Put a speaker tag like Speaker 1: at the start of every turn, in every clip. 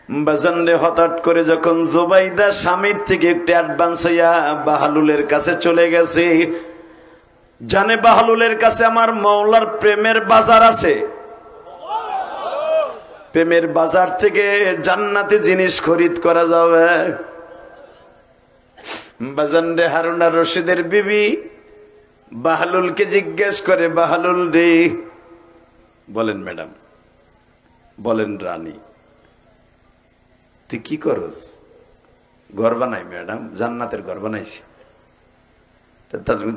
Speaker 1: বাজানরে হঠাৎ করে যখন জুবাইদা স্বামীর থেকে একটু অ্যাডভান্স হইয়া বাহালুলের কাছে চলে গেছে, জানে বাহালুলের কাছে আমার মওলার প্রেমের বাজার আছে, প্রেমের বাজার থেকে জান্নাতি জিনিস খরিদ করা যাবে। বাজানরে হারুন আর রশিদের বিবি বাহালুলকে জিজ্ঞেস করে, বাহালুল রে, বলেন ম্যাডাম, বলেন রানী, তুই কি করস? ঘর বানাই ম্যাডাম, জান্নাতের ঘর বানাইছি।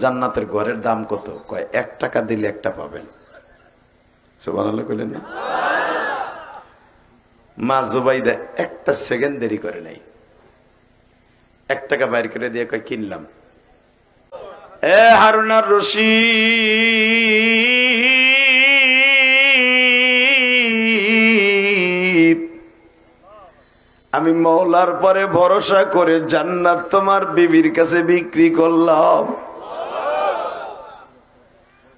Speaker 1: জান্নাতের ঘরের দাম কত? কয় 1 টাকা দিলে একটা পাবেন। সুবহানাল্লাহ কইলেন না? মা জুবাইদা একটা সেকেন্ড দেরি করে নাই, 1 টাকা বাইর করে দিয়ে কয় কিনলাম। এ হারুন আর রশিদ, আমি মওলার পরে ভরসা করে জান্নাত তোমার বিবির কাছে বিক্রি করলাম।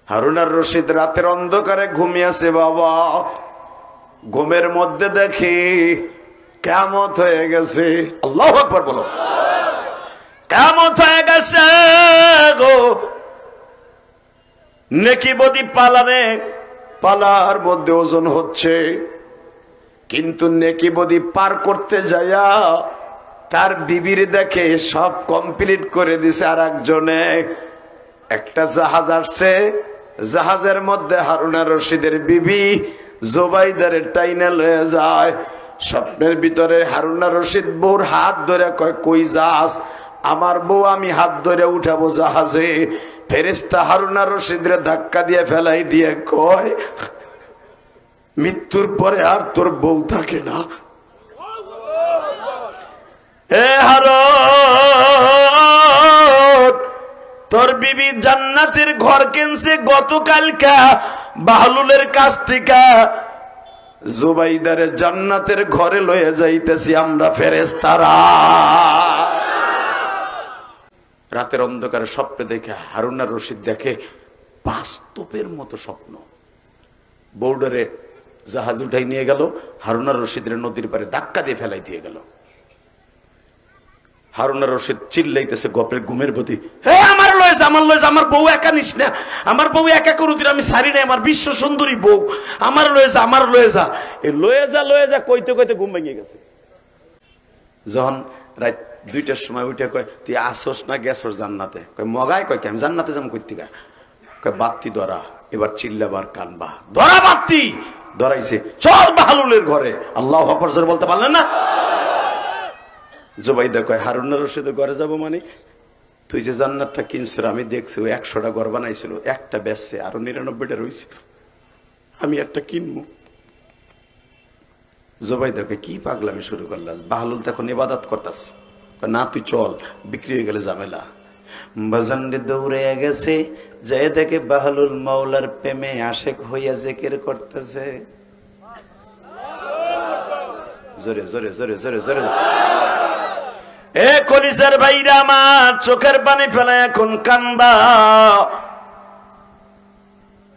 Speaker 1: হারুন আর রশিদ রাতের অন্ধকারে ঘুমিয়েছে বাবা, ঘুমের মধ্যে দেখে কিয়ামত হয়ে গেছে। আল্লাহু আকবার বলো। কিয়ামত হয়ে গেছে গো। নেকি বদি পালার মধ্যে ওজন হচ্ছে, কিন্তু নেকি বদি পার করতে যায়া তার বিবির দেখে সব কমপ্লিট করে দিছে আর একজনে। একটা জাহাজ আসছে, জাহাজের মধ্যে হারুন আর রশিদের বিবি জুবাইদারে টাইনা লয়ে যায়। স্বপ্নের ভিতরে হারুন আর রশিদ বউর হাত ধরে কয়, কই যাস? আমার বউ আমি হাত ধরে উঠাবো জাহাজে। ফেরেশতা হারুন আর রশিদরে ধাক্কা দিয়ে ফেলাই দিয়ে কয়, মৃত্যুর পরে আর তোর বউ থাকে না। এ হারুন, তোর বিবি জান্নাতের ঘর কিনছে গতকালকা বাহলুলের কাছ থেকে। জুবাইদারে জান্নাতের ঘরে লয়ে যাইতেছি আমরা ফেরেশতারা। রাতের অন্ধকারে স্বপ্নে দেখে হারুন আর রশিদ দেখে বাস্তবের মতো স্বপ্ন। বউডারে জাহাজ উঠাই নিয়ে গেল, হারুন আর রশিদের নদীর পারে ধাক্কা দিয়ে ফেলাই দিয়ে গেল। হারুন আর রশিদ চিল্লাইতেছে গপের ঘুমের প্রতি, হে আমার লয়ে যা, আমার লয়ে যা, আমার বউ একা নিস না, আমার বউ একা করে দিল, আমি সারি নাই, আমার বিশ্ব সুন্দরী বউ, আমার লয়ে যা, আমার লয়ে যা। এই লয়ে যা কইতে কইতে ঘুম ভেঙে গেছে। যখন রাত 2টার সময় উঠে কয়, তুই আসোস না গেছস জান্নাতে? কয় মগায়। কয় আমি জান্নাতে যাম কইতে? কয় বাতি ধরা, এবার চিল্লাবার কানবা, ধরা বাতি ধরাইছে, চল বাহলুলের ঘরে। আল্লাহু আকবার জোরে বলতে পারলেন না? জুবাইদা কয়, হারুন আর রশিদের ঘরে যাবো মানে? তুই যে জান্নাতটা কিনছিল আমি দেখছি, ওই 100টা ঘর বানাইছিল, একটা বেচছে, আরো 99টা রয়েছে, আমি একটা কিনবো। জুবাইদা কয়, কি পাগলামি শুরু করলাম? বাহলুল তখন ইবাদত করতাছে। না তুই চল, বিক্রি হয়ে গেলে ঝামেলা। বাজানরে দৌড়ে গেছে, যায় দেখে বাহলুল মাওলার প্রেমে আশেক হইয়া জিকির করতেছে। জোরে জোরে জোরে জোরে জোরে। এ কলিজার ভাইরা আমার, চোখের পানি ফেলা এখন কান্দা।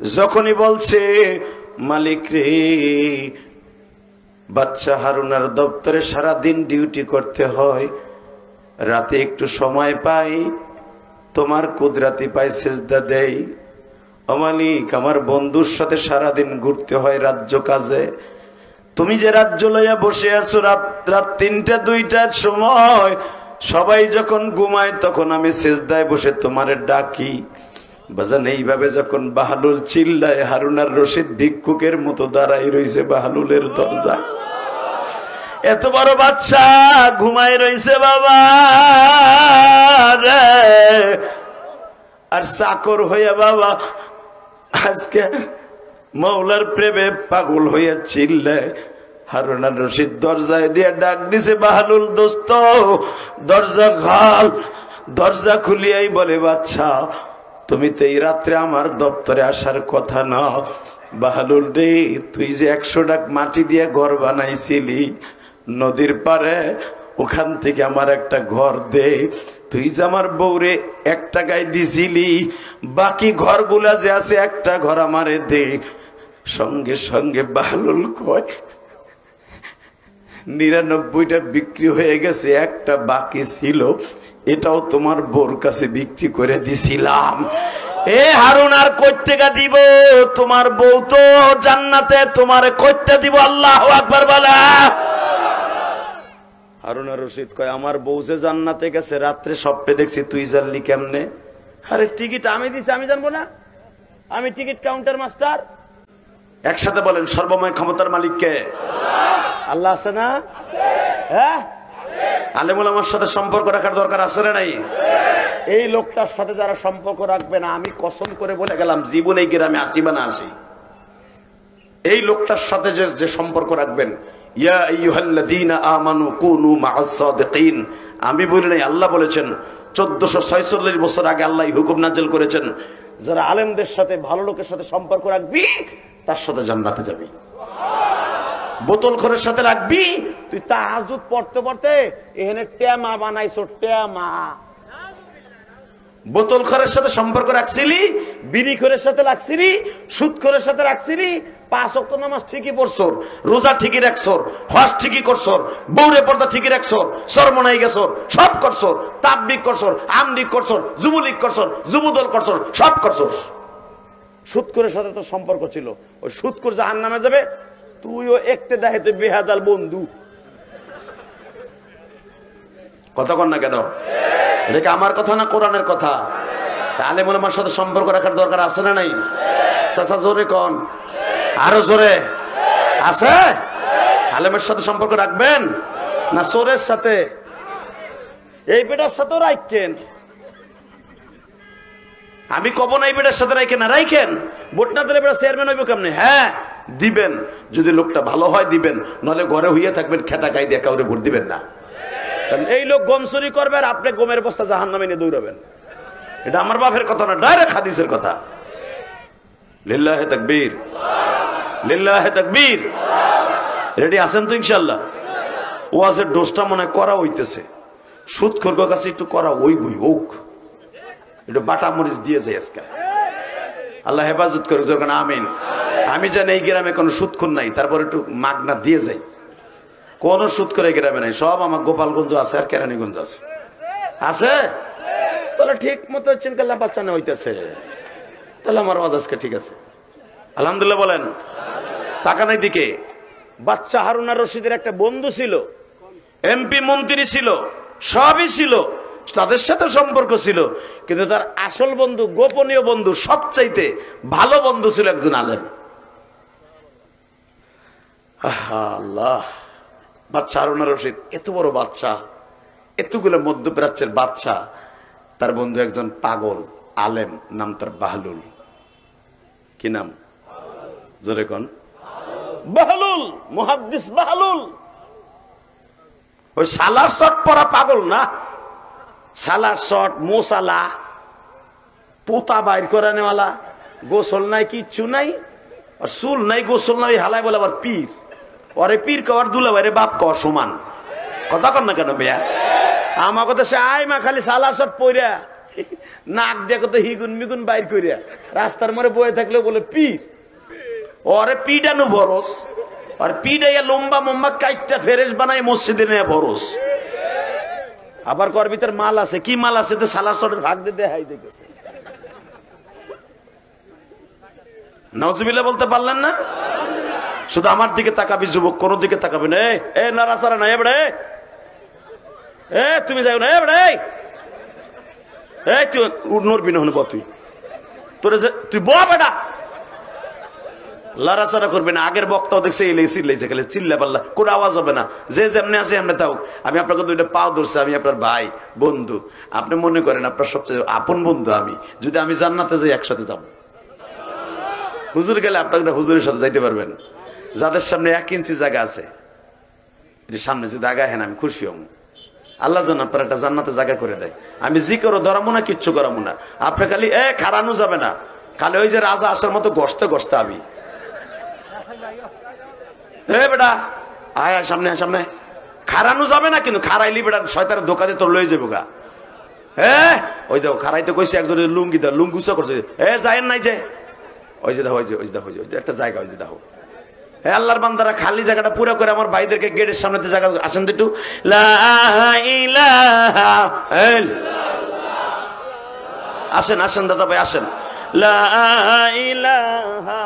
Speaker 1: যখনই বলছে মালিক রে, বাচ্চা হারুনার দপ্তরে সারাদিন ডিউটি করতে হয়, রাতে একটু সময় পাই, তোমার কুদরাতি পাই সিজদা দেই। ও মালিক, আমার বন্ধুর সাথে সারাদিন ঘুরতে হয় রাজ্য কাজে, তুমি যে রাজ্য লইয়া বসে আছো, রাত 3টা 2টার সময় সবাই যখন ঘুমায় তখন আমি সিজদায় বসে তোমারে ডাকি। বাজান এইভাবে যখন বাহলুল চিল্লায়, হারুন আর রশিদ ভিক্ষুকের মতো দাঁড়াই রইছে বাহলুলের দরজায়। এত বড় বাচ্চা ঘুমায় রইছে বাবা রে, আর চাকর হইয়া বাবা আজকে মওলার প্রেমে পাগল হইয়া চিল্লায়। হারুন আর রশিদ দরজায় দিয়ে ডাক দিছে, বাহলুল দোস্ত দরজা খাল। দরজা খুলিয়াই বলে, বাচ্চা তুমি তো এই রাত্রে আমার দপ্তরে আসার কথা না। বাহলুল রে, তুই যে 100 টাক মাটি দিয়ে ঘর বানাইছিলি নদীর পারে, ওখান থেকে আমার একটা ঘর দে। তুই যে আমার বউরে 1 টাকায় দিছিলি, বাকি ঘরগুলা যে আছে একটা ঘর আমারে দে। সঙ্গে সঙ্গে বাহলুল কয়, 99টা বিক্রি হয়ে গেছে, একটা বাকি ছিল, এটাও তোমার বউর কাছে বিক্রি করে দিছিলাম। এ হারুন আর কইতেগা দিব, তোমার বউ তো জান্নাতে, তোমারে কইতে দিব। আল্লাহু আকবার বলা। হারুন আর রশিদ কয়, আমার বউ যে জান্নাতে গেছে, রাত্রে স্বপ্নে দেখছি, তুই জানলি কেমনে? আরে টিকিট আমি দিছি, আমি জানবো না? আমি টিকিট কাউন্টার মাস্টার। একসাথে বলেন, সর্বময় ক্ষমতার মালিক কে? আল্লাহ আছে না? হ্যাঁ, আলেমুল আমার সাথে সম্পর্ক রাখার দরকার আছে না নাই? এই লোকটার সাথে যারা সম্পর্ক রাখবে না, আমি কসম করে বলে গেলাম, জীবনে এই গ্রামে আসিবা না আসি। এই লোকটার সাথে যে সম্পর্ক রাখবেন, ইয়া আইয়ুহাল্লাযীনা আমানু কুনু মা'আস সাদিকিন, আমি বলি নাই, আল্লাহ বলেছেন। 1446 বছর আগে আল্লাহ হুকুম নাযিল করেছেন, যারা আলেমদের সাথে, ভালো লোকের সাথে সম্পর্ক রাখবি, তার সাথে জান্নাতে যাবি। বোতলখোরের সাথে রাখবি, তুই তাহাজ্জুদ পড়তে পড়তে এখানে টেমা বানাইছো, টেমা। বোতলখোরের সাথে সম্পর্ক রাখছিলি, বিড়িখোরের সাথে রাখছিলি, সুদখোরের সাথে রাখছিলি, 5 ওয়াক্ত নামাজ ঠিকই পড়ছর, রোজা ঠিকই রাখছর, হজ ঠিকই করছর, বউরে পর্দা ঠিকই রাখছর, শরমনাই গেছর, সব করছর, তাবলীগ করছর, আমলীগ করছর, যুবলীগ করছর, যুবদল করছর, সব করছর। সুদখোরের সাথে তো সম্পর্ক ছিল, ওই সুদখোর জাহান্নামে যাবে, তুইও একটে দেখাইতে বেহাজাল বন্ধু। কথা কন না কেন? এটা কি আমার কথা না কোরআনের কথা? আলেম ওলামার সাথে সম্পর্ক রাখার দরকার আছে না নাই? চাচা জোরে কন, আরো জোরে। আছে? আলেমের সাথে সম্পর্ক রাখবেন না চোরের সাথে? এই বেটার সাথেও রাখেন, আমি কব না এই বেটার সাথে রাখেন না, রাখেন। ভোট না দিলে বেটা চেয়ারম্যান হইব কেমনে? হ্যাঁ দিবেন, যদি লোকটা ভালো হয় দিবেন, নাহলে ঘরে হইয়া থাকবেন, খেতা গাই দিয়ে কাউরে ভোট দিবেন না। এই লোক গম চুরি করবে আর আপনি গমের বস্তা জাহান্নামে নিয়ে দৌড়াবেন। এটা আমার বাপের কথা না, ডাইরেক্ট হাদিসের কথা। লিল্লাহে তাকবীর, লিল্লাহে তাকবীর। রেডি আছেন তো ইনশাআল্লাহ? ওয়াজের ডোজটা মনে করা হইতেছে, সুদখোর কাছে একটু করা ওই বই ওক, একটু বাটা মরিচ দিয়ে যায় আজকে। আল্লাহ হেফাজত করুক, যখন আমিন। আমি জানি এই গ্রামে কোনো সুদখোর নাই, তারপর একটু মাগনা দিয়ে যাই। কোন সুদখোর এই গ্রামে নাই, সব আমার গোপালগঞ্জ আছে আর কেরানীগঞ্জ আছে। আছে? তাহলে ঠিক মতো চিনকাল্লা বাচ্চা না হইতেছে, তাহলে আমার ওয়াজ আজকে ঠিক আছে। আলহামদুলিল্লাহ বলেন। তাকানোর দিকে বাচ্চা হারুন আর রশিদের একটা বন্ধু ছিল, এমপি মন্ত্রী ছিল, সবই ছিল, তাদের সাথে সম্পর্ক ছিল, কিন্তু তার আসল বন্ধু, গোপনীয় বন্ধু, সবচাইতে ভালো বন্ধু ছিল একজন আলেম। আল্লাহ, বাচ্চা হারুন আর রশিদ এত বড় বাচ্চা, এতগুলো মধ্যপ্রাচ্যের বাচ্চা, তার বন্ধু একজন পাগল আলেম, নাম তার বাহলুল। কি নাম? জোরে কোন? বাহলুল, মুহাদ্দিস বাহলুল। ওই সালার শট পরা পাগল না, সালার শট, মোসালা, পোতা বাইর করে নেওয়ালা, গোসল নাই, কিচ্ছু নাই, আর চুল নাই, গোসল নাই, হালাই বলে আবার পীর। ওরে পীর কওয়ার দুলা বাইরে বাপ কওয়ার সমান। কথা কর না কেন বেয়া? আমার কথা সে আয় মা খালি সালার শট পইরা, নাক দেখো তো হিগুন মিগুন বাইর করিয়া, রাস্তার মরে বয়ে থাকলে বলে পীর। ওরে পিডানো ভরস, আর পিডাইয়া লম্বা মম্বা কাইটটা ফেরেশ বানাই মসজিদে নিয়ে ভরস। আবার কর ভিতর মাল আছে, কি মাল আছে? তো সালার শটের ভাগ দিয়ে দেখাই দেখেছে। নাউজুবিল্লাহ বলতে পারলেন না? শুধু আমার দিকে তাকাবি যুবক, কোন দিকে তাকাবি না। এ নারাসারা না, এবারে এ তুমি যাও না, এবারে এই তুই নড়বি না, হনব তুই, তোরে তুই ব বেটা, লড়াচড়া করবে না। আগের বক্তাও দেখছে চিল্লাইছে, খালি চিল্লা পাল্লা, কোনো আওয়াজ হবে না, যে যেমনি আছে এমনি তাও। আমি আপনাকে দুইটা পাও ধরছি, আমি আপনার ভাই বন্ধু, আপনি মনে করেন আপনার সবচেয়ে আপন বন্ধু আমি। যদি আমি জান্নাতে যাই, একসাথে যাব। হুজুর গেলে আপনাকে হুজুরের সাথে যাইতে পারবেন। যাদের সামনে 1 ইঞ্চি জায়গা আছে, এটি সামনে যদি আগায় হেন, আমি খুশি হব। আল্লাহ যেন আপনার একটা জান্নাতে জায়গা করে দেয়। আমি জি করো ধরামো না, কিচ্ছু করামো না। আপনি খালি খারানো যাবে না, খালি ওই যে রাজা আসার মতো গসতে গসতে আমি বেটা আয় সামনে, সামনে খারানো যাবে না, কিন্তু খারাইলি বেটা শয়তানের ধোকা দিয়ে তোর লয়ে যাবো গা। ওই দেখো খারাইতে কইছে একজনের লুঙ্গি দাও, লুঙ্গুচা করছে, যায় নাই যে ওই যে দেখো, ওই যে একটা জায়গা, ওই যে দেখো, আল্লাহর বান্দারা খালি জায়গাটা পুরো করে আমার ভাইদেরকে গেটের সামনেতে জায়গা আসেন তো একটু। লা ইলাহা ইল্লাল্লাহ। আসেন আসেন দাদা ভাই আসেন। লা ইলাহা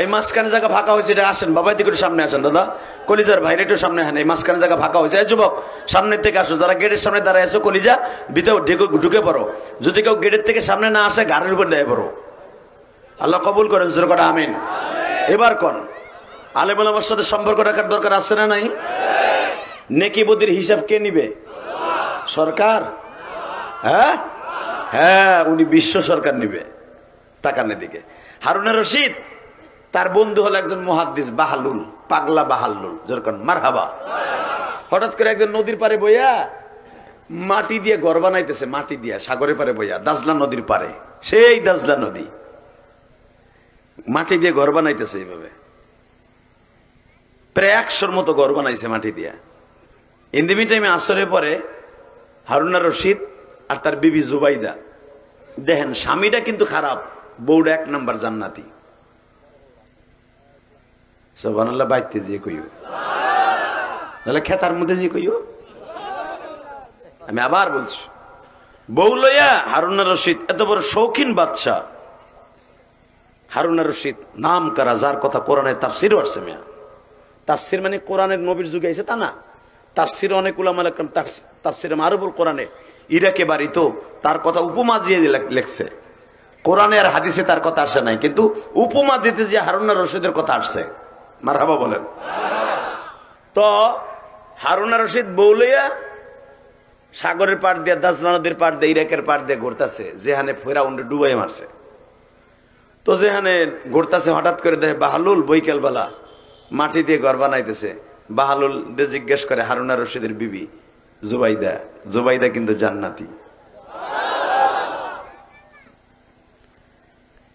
Speaker 1: এই মাঝখানে জায়গা ফাঁকা হয়েছে, এটা আসেন বাবা, দিকে একটু সামনে আসেন দাদা, কলিজার ভাইরা একটু সামনে। হ্যাঁ এই মাঝখানে জায়গা ফাঁকা হয়েছে। এই যুবক সামনের থেকে আসো, যারা গেটের সামনে দাঁড়ায় আছো কলিজা ভিতরে ঢুকে পড়ো। যদি কেউ গেটের থেকে সামনে না আসে গাড়ির উপর দেয় পড়ো। আল্লাহ কবুল করেন, জোরে করে আমিন। এবার কোন আলেম ওলামার সাথে সম্পর্ক রাখার দরকার আছে না নাই? নেকি বদির হিসাব কে নিবে? সরকার? হ্যাঁ হ্যাঁ, উনি বিশ্ব সরকার নিবে। তাকানের দিকে হারুন রশিদ, তার বন্ধু হলো একজন মুহাদ্দিস বাহালুল, পাগলা বাহালুল, যেরকম মারহাবা। হঠাৎ করে একজন নদীর পারে বইয়া মাটি দিয়ে ঘর বানাইতেছে, মাটি দিয়া সাগরের পারে বইয়া, দাজলা নদীর পারে, সেই দাজলা নদী, মাটি দিয়ে ঘর বানাইতেছে এইভাবে। প্রায় 100-র মতো ঘর বানাইছে মাটি দিয়া। ইন্দিমি টাইমে আসরে পরে হারুন রশিদ আর তার বিবি জুবাইদা, দেখেন স্বামীটা কিন্তু খারাপ, বউটা 1 নাম্বার জান্নাতি। সুবহানাল্লাহ, বাইতে যে কইও নাহলে খেতার মধ্যে যে কইও। আমি আবার বলছি, বউ লইয়া হারুন রশিদ এত বড় শৌখিন বাদশা। হারুন রশিদ নাম করা, যার কথা কোরআনের তাফসিরও আসছে। মিয়া তাফসির মানে কোরআনের নবীর যুগে এসে তা না, তাফসির অনেক উলামা লিখলাম, তাফসিরে মারুফুল কোরআনে ইরাকে বাড়ি, তো তার কথা উপমা দিয়ে লেখছে। কোরআনে আর হাদিসে তার কথা আসে নাই, কিন্তু উপমা দিতে যে হারুন রশিদের কথা আসছে। মারহাবা বলেন। তো হারুন রশিদ বউলিয়া সাগরের পাড় দিয়ে, দাজলা নদীর পাড় দিয়ে, ইরাকের পাড় দিয়ে ঘুরতেছে, যেখানে ফেরাউনরে ডুবাই মারছে। তো যেখানে ঘুরতেছে হঠাৎ করে দেখে বাহালুল বৈকাল বেলা মাটি দিয়ে ঘর বানাইতেছে। বাহালুল জিজ্ঞেস করে হারুন রশিদের বিবি জুবাইদা, জুবাইদা কিন্তু জান্নাতি।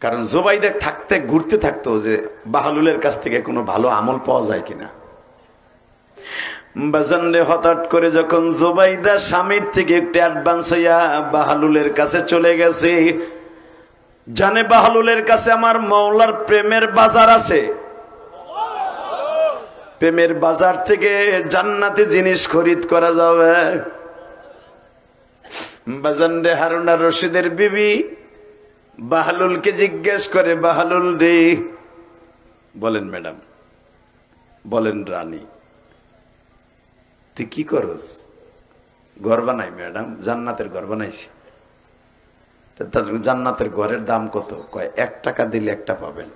Speaker 1: কারণ জুবাইদা থাকতে ঘুরতে থাকতো যে বাহালুলের কাছ থেকে কোনো ভালো আমল পাওয়া যায় কিনা। বাজানরে হঠাৎ করে যখন জুবাইদা স্বামীর থেকে একটু অ্যাডভান্স হইয়া বাহালুলের কাছে চলে গেছে, জানে বাহালুলের কাছে আমার মওলার প্রেমের বাজার আছে, প্রেমের বাজার থেকে জান্নাতি জিনিস খরিদ করা যাবে। বাজানরে হারুন রশিদের বিবি বাহালুলকে জিজ্ঞেস করে, বাহালুল রে, বলেন ম্যাডাম, বলেন রানী, তুই কি করস? ঘর বানাই ম্যাডাম, জান্নাতের ঘর বানাইছি। জান্নাতের ঘরের দাম কত? কয় 1 টাকা দিলে একটা পাবেন।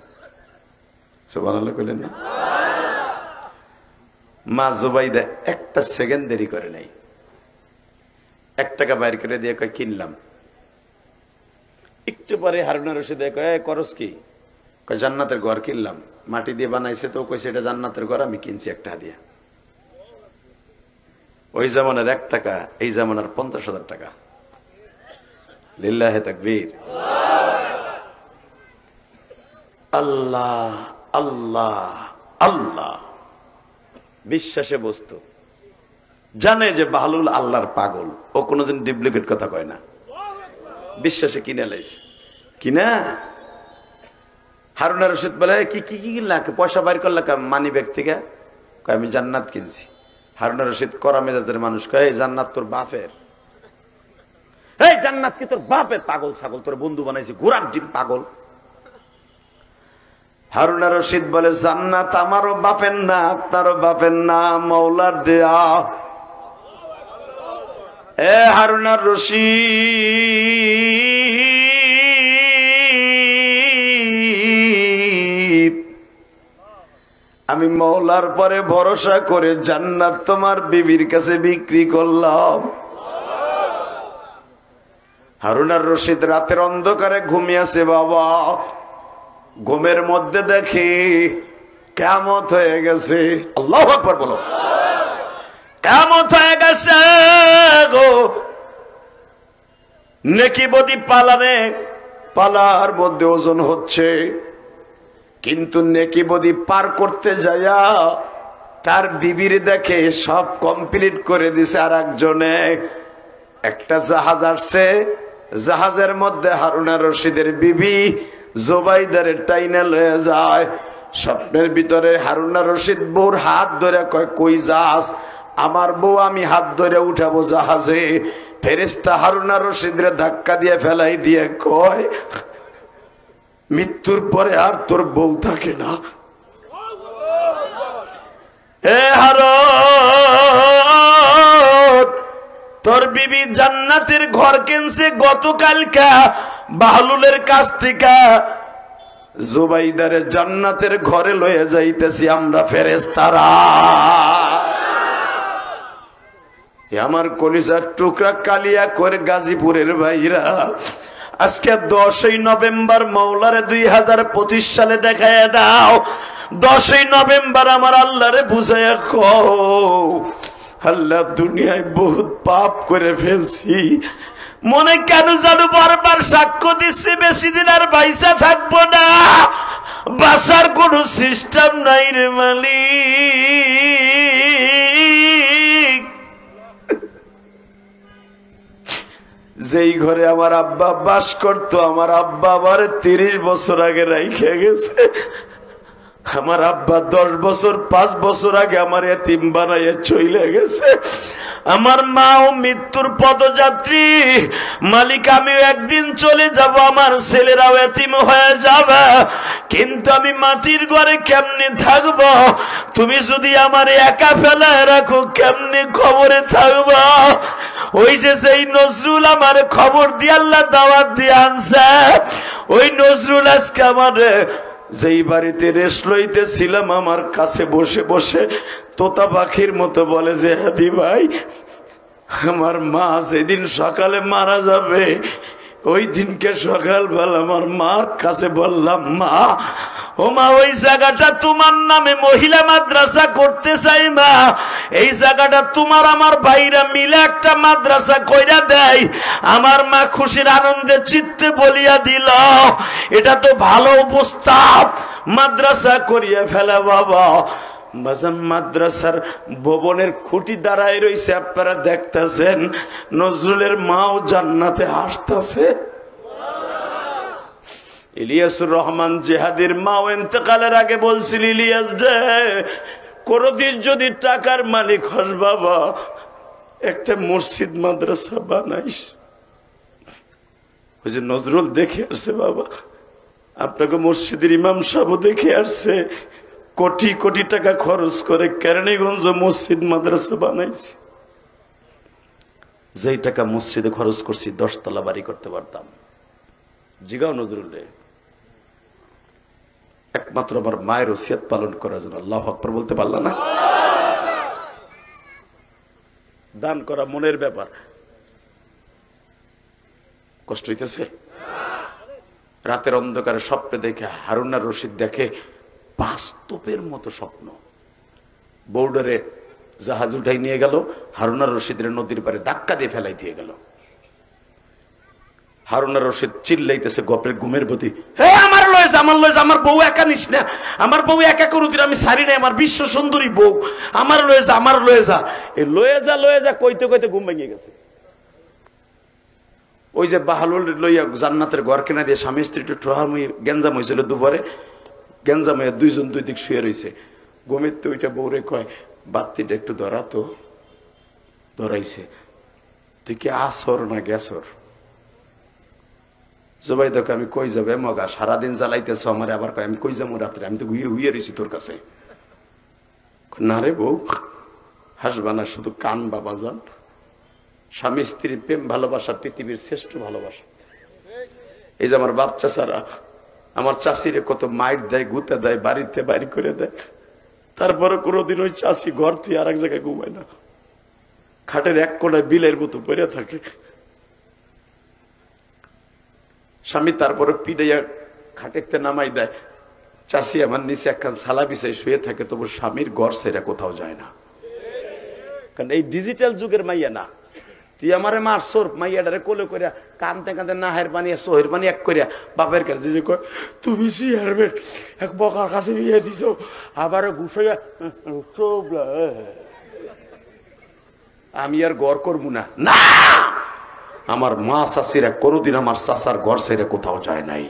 Speaker 1: সুবহানাল্লাহ কইলেন না? মা জুবাইদা একটা সেকেন্ড দেরি করে নাই, 1 টাকা বাইর করে দিয়ে কয় কিনলাম। একটু পরে হারুন রশিদ কয় করস কি? কয় জান্নাতের ঘর কিনলাম, মাটি দিয়ে বানাইছে তো, কইছে এটা জান্নাতের ঘর, আমি কিনছি 1 টাকা দিয়ে। ওই জামানার 1 টাকা, এই জামানার 50,000 টাকা। লিল্লাহে তাকবীর। আল্লাহ আল্লাহ আল্লাহ। বিশ্বাসে বস্তু, জানে যে বাহালুল আল্লাহর পাগল, ও কোনোদিন ডুপ্লিকেট কথা কয় না। বিশ্বাসে কিনে লাইছে, কিনা হারুন রশিদ বলে কি কি কিনলা? পয়সা বাইর করলা মানি ব্যাগ থেকে? কয় আমি জান্নাত কিনছি। হারুন রশিদ করা মেজাজের মানুষ, কয় জান্নাত তোর বাপের। এই জান্নাত কি তোর বাপের? পাগল ছাগল, তোর বন্ধু বানাইছে ঘোড়ার ডিম, পাগল। হারুন রশিদ বলে জান্নাত আমারও বাপের না, আপনারও বাপের না, মওলার দেয়া। এ হারুন রশিদ, আমি মওলার পরে ভরসা করে জান্নাত তোমার বিবির কাছে বিক্রি করলাম। হারুন রশিদ রাতের অন্ধকারে ঘুমিয়েছে বাবা, ঘুমের মধ্যে দেখি কিয়ামত হয়ে গেছে। আল্লাহু আকবার বলো। কিয়ামত হয়ে গেছে গো। নেকি বদি পালানে, পালার মধ্যে ওজন হচ্ছে, কিন্তু নেকি বদি পার করতে যায়া তার বিবির দেখে সব কমপ্লিট করে দিছে। আর একজনে একটা জাহাজ আসছে, জাহাজের মধ্যে হারুনা রশিদের বিবি জোবাইদারে টাইনা লয়ে যায়। স্বপ্নের ভিতরে হারুনা রশিদ বউর হাত ধরে কয়, কই যাস? আমার বউ আমি হাত ধরে উঠাবো জাহাজে। ফেরেশতা হারুনা রশিদরে ধাক্কা দিয়ে ফেলাই দিয়ে কয়, মৃত্যুর পরে আর তোর বউ থাকে না। এ হারুন, তোর বিবি জান্নাতের ঘর কিনছে গতকালকা বাহলুলের কাছ থেকে। জুবাইদারে জান্নাতের ঘরে লয়ে যাইতেছি আমরা ফেরেশতারা। আমার কলিজার টুকরা কালিয়া করে গাজীপুরের ভাইরা, আজকে 10ই নভেম্বর মাওলারে 2025 সালে দেখায় দাও। 10ই নভেম্বর আমার আল্লাহরে বুঝাইয়া কও, আল্লাহ দুনিয়ায় বহুত পাপ করে ফেলছি, মনে কেন জানো বারবার সাক্ষ্য দিচ্ছি বেশি দিন আর বাইসা থাকবো না, বাসার কোন সিস্টেম নাই রে মালিক। যেই ঘরে আমার আব্বা বাস করতো, আমার আব্বা আবার 30 বছর আগে রাইখে গেছে। আমার আব্বা 10 বছর 5 বছর আগে আমার এতিম বানাইয়া চলে গেছে। আমার মাও মৃত্যুর পদযাত্রী। মালিক আমিও একদিন চলে যাব, আমার ছেলেরাও এতিম হয়ে যাবে, কিন্তু আমি মাটির ঘরে কেমনে থাকব? তুমি যদি আমার একা ফেলায় রাখো কেমনে খবরে থাকব? ওই যে সেই নজরুল আমার খবর দিয়ে আল্লাহ দাওয়াত দিয়ে আনছে, ওই নজরুল আজকে আমার যেই বাড়িতে রেস্ট লইতেছিলাম আমার কাছে বসে বসে তোতা পাখির মতো বলে যে, হাদি ভাই আমার মা সেদিন সকালে মারা যাবে, ওই দিনকে সকালবেলা আমার মার কাছে বললাম, মা ও মা ওই জায়গাটা তোমার নামে মহিলা মাদ্রাসা করতে চাই মা, এই জায়গাটা তোমার আমার ভাইরা মিলে একটা মাদ্রাসা কইরা দেয়। আমার মা খুশির আনন্দে চিত্তে বলিয়া দিল, এটা তো ভালো প্রস্তাব, মাদ্রাসা করিয়া ফেলা বাবা। মাদ্রাসার ভবনের খুঁটি দাঁড়ায় রয়েছে, আপনারা দেখতেছেন নজরুলের মাও জান্নাতে আসতেছে। ইলিয়াসুর রহমান জিহাদির মাও ইন্তেকালের আগে বলছিল, ইলিয়াস রে কোনদিন যদি টাকার মালিক হস বাবা, একটা মসজিদ মাদ্রাসা বানাইস। ওই যে নজরুল দেখে আসছে বাবা, আপনাকে মসজিদের ইমাম সাহেব দেখে আসছে, কোটি কোটি টাকা খরচ করে কেরানীগঞ্জ মসজিদ মাদ্রাসা বানাইছি। যেই টাকা মসজিদে খরচ করছি 10 তলা বাড়ি করতে পারতাম। জিগাও নজরুল, একমাত্র আমার মায়ের ওসিয়ত পালন করার জন্য আল্লাহু আকবার বলতে পারলা না? দান করা মনের ব্যাপার, কষ্ট হইতেছে। রাতের অন্ধকারে স্বপ্নে দেখে হারুনা রশিদ দেখে বাস্তবের মতো স্বপ্ন। বোর্ডারে জাহাজ উঠাই নিয়ে গেল, হারুনা রশিদের নদীর পারে ধাক্কা দিয়ে ফেলাই দিয়ে গেল। হারুনা রশিদ চিল্লাইতেছে গপের ঘুমের প্রতি, আমার লয়ে যা, আমার লয়ে যা, আমার বউ একা নিস না, আমার বউ একা করুদিন আমি সারি নাই, আমার বিশ্ব সুন্দরী বউ, আমার লয়ে যা, আমার লয়ে যা। এই লয়ে যা লয়ে যা কইতে কইতে ঘুম ভেঙে গেছে। ওই যে বাহলুল লইয়া জান্নাতের ঘর কেনা দিয়ে স্বামী স্ত্রী একটু গেঞ্জাম হয়েছিল দুপুরে, গেঞ্জাম হয়ে দুইজন দুই দিক শুয়ে রয়েছে। ঘুমের তো ওইটা বউরে কয়, বাত্তিটা একটু ধরাতো। ধরাইছে, তুই কি আসর না গেছর? জবাই দেখো আমি কই যাবে মগা, সারাদিন জ্বালাইতেছ আমার, আবার কয় আমি কই যাবো রাত্রে, আমি তো হুইয়ে রয়েছি তোর কাছে। না রে বউ, হাসবা না, শুধু কান বাবা যান। স্বামী স্ত্রীর প্রেম ভালোবাসা পৃথিবীর শ্রেষ্ঠ ভালোবাসা। এই যে আমার বাচ্চা ছাড়া আমার চাষিরে কত মাইট দেয়, গুতা দেয়, বাড়িতে বাড়ি করে দেয়, তারপরে কোনোদিন ওই চাষি ঘর তুই আর এক জায়গায় ঘুমায় না, খাটের এক কোনায় বিলের মতো পড়ে থাকে। স্বামী তারপরে পিড়াইয়া খাটেতে নামাই দেয়, চাষি আমার নিচে একখান সালা বিছাই শুয়ে থাকে, তবু স্বামীর ঘর সেটা কোথাও যায় না। কারণ এই ডিজিটাল যুগের মাইয়া না, তুই আমারে মারছর মাইয়াটারে কোলে করিয়া কানতে কানতে নাহের পানি সোহের পানি এক করিয়া বাপের কাছে যে কয় তুমি চেয়ারম্যান এক বকার কাছে বিয়ে দিছ আবার ঘুষাইয়া আমি আর গড় করবো না। না, আমার মা চাষিরা কোনোদিন আমার চাষার ঘর ছেড়ে কোথাও যায় নাই।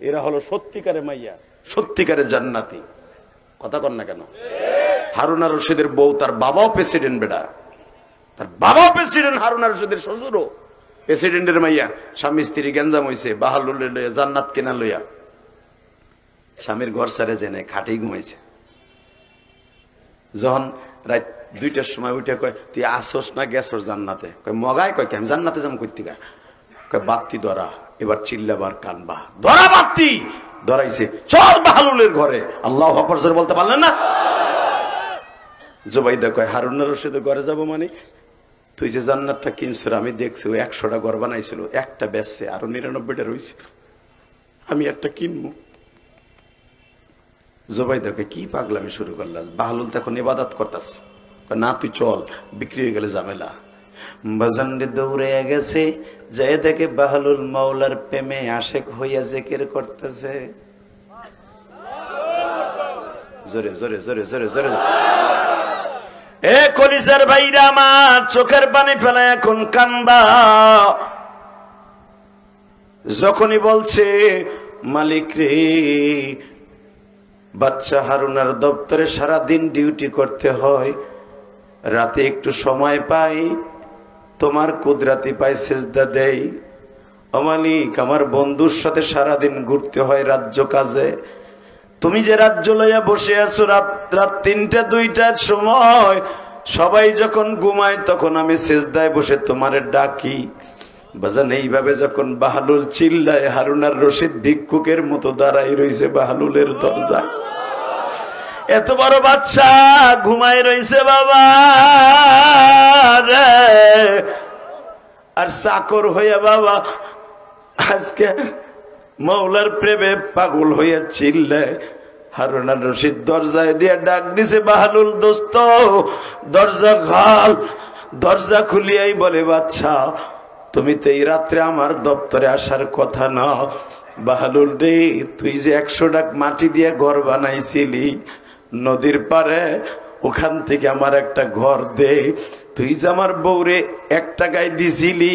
Speaker 1: এরা হলো সত্যিকারে মাইয়া, সত্যিকারে জান্নাতি। কথা কর না কেন? হারুন আর রশিদের বউ, তার বাবাও প্রেসিডেন্ট, বেটা তার বাবাও প্রেসিডেন্ট, হারুন আর রশিদের শ্বশুরও প্রেসিডেন্টের মাইয়া। স্বামী স্ত্রী গেঞ্জাম হইছে, বাহালুল লইয়া জান্নাত কেনা লইয়া স্বামীর ঘর ছেড়ে জেনে খাটেই ঘুমাইছে। যখন রাত 2টার সময় উঠে কয় তুই আসোস না গেছস জান্নাতে? কয় মগায়। কয় কেন জান্নাতে যাম করতে? কয় বাতি ধরা, এবার চিল্লাবার কানবা, ধরা বাতি ধরাইছে, চল বাহালুলের ঘরে। আল্লাহু আকবার জোরে বলতে পারলেন না? জুবাইদা কয় হারুন আর রশিদের ঘরে যাবো মানে? তুই যে জান্নাতটা কিনছিল আমি দেখছি, ও 100টা ঘর বানাইছিল, একটা বেচছে, আরো 99টা রয়েছে, আমি একটা কিনবো। জুবাইদাকে কি পাগলামি শুরু করলাম? বাহালুল তখন ইবাদত করতেছে। না তুই চল, বিক্রি হয়ে গেলে ঝামেলা। বাজানরে দৌড়ে গেছে, যাই দেখে বাহালুল মাওলার প্রেমে আশেক হইয়া জিকির করতেছে। জোরে জোরে জোরে জোরে জোরে। এ কলিজার ভাইরা আমার, চোখের পানি ফেলা এখন কান্দা। যখনই বলছে মালিক রে, বাচ্চা হারুনার দপ্তরে সারাদিন ডিউটি করতে হয়, রাতে একটু সময় পাই, তোমার কুদরাতি পাই সেজদা দেই। ও মালিক, আমার বন্ধুর সাথে সারাদিন ঘুরতে হয় রাজ্য কাজে, তুমি যে রাজ্য লইয়া বসে আছো, রাত 3টা 2টার সময় সবাই যখন ঘুমায় তখন আমি সেজদায় বসে তোমারে ডাকি। বাজান এইভাবে যখন বাহালুল চিল্লায়, হারুন আর রশিদ ভিক্ষুকের মতো দাঁড়াই রইছে বাহালুলের দরজায়। এত বড় বাচ্চা ঘুমায় রইছে বাবা রে, আর চাকর হইয়া বাবা আজকে মাওলার প্রেমে পাগল হইয়া চিল্লায়। হারুন আর রশিদ দরজায় দিয়ে ডাক দিছে, বাহালুল দোস্ত দরজা খোল। দরজা খুলিয়াই বলে, বাচ্চা তুমি তো এই রাত্রে আমার দপ্তরে আসার কথা না। বাহালুল রে, তুই যে 100 টাক মাটি দিয়ে ঘর বানাইছিলি নদীর পারে, ওখান থেকে আমার একটা ঘর দে। তুই যে আমার বউরে 1 টাকায় দিছিলি,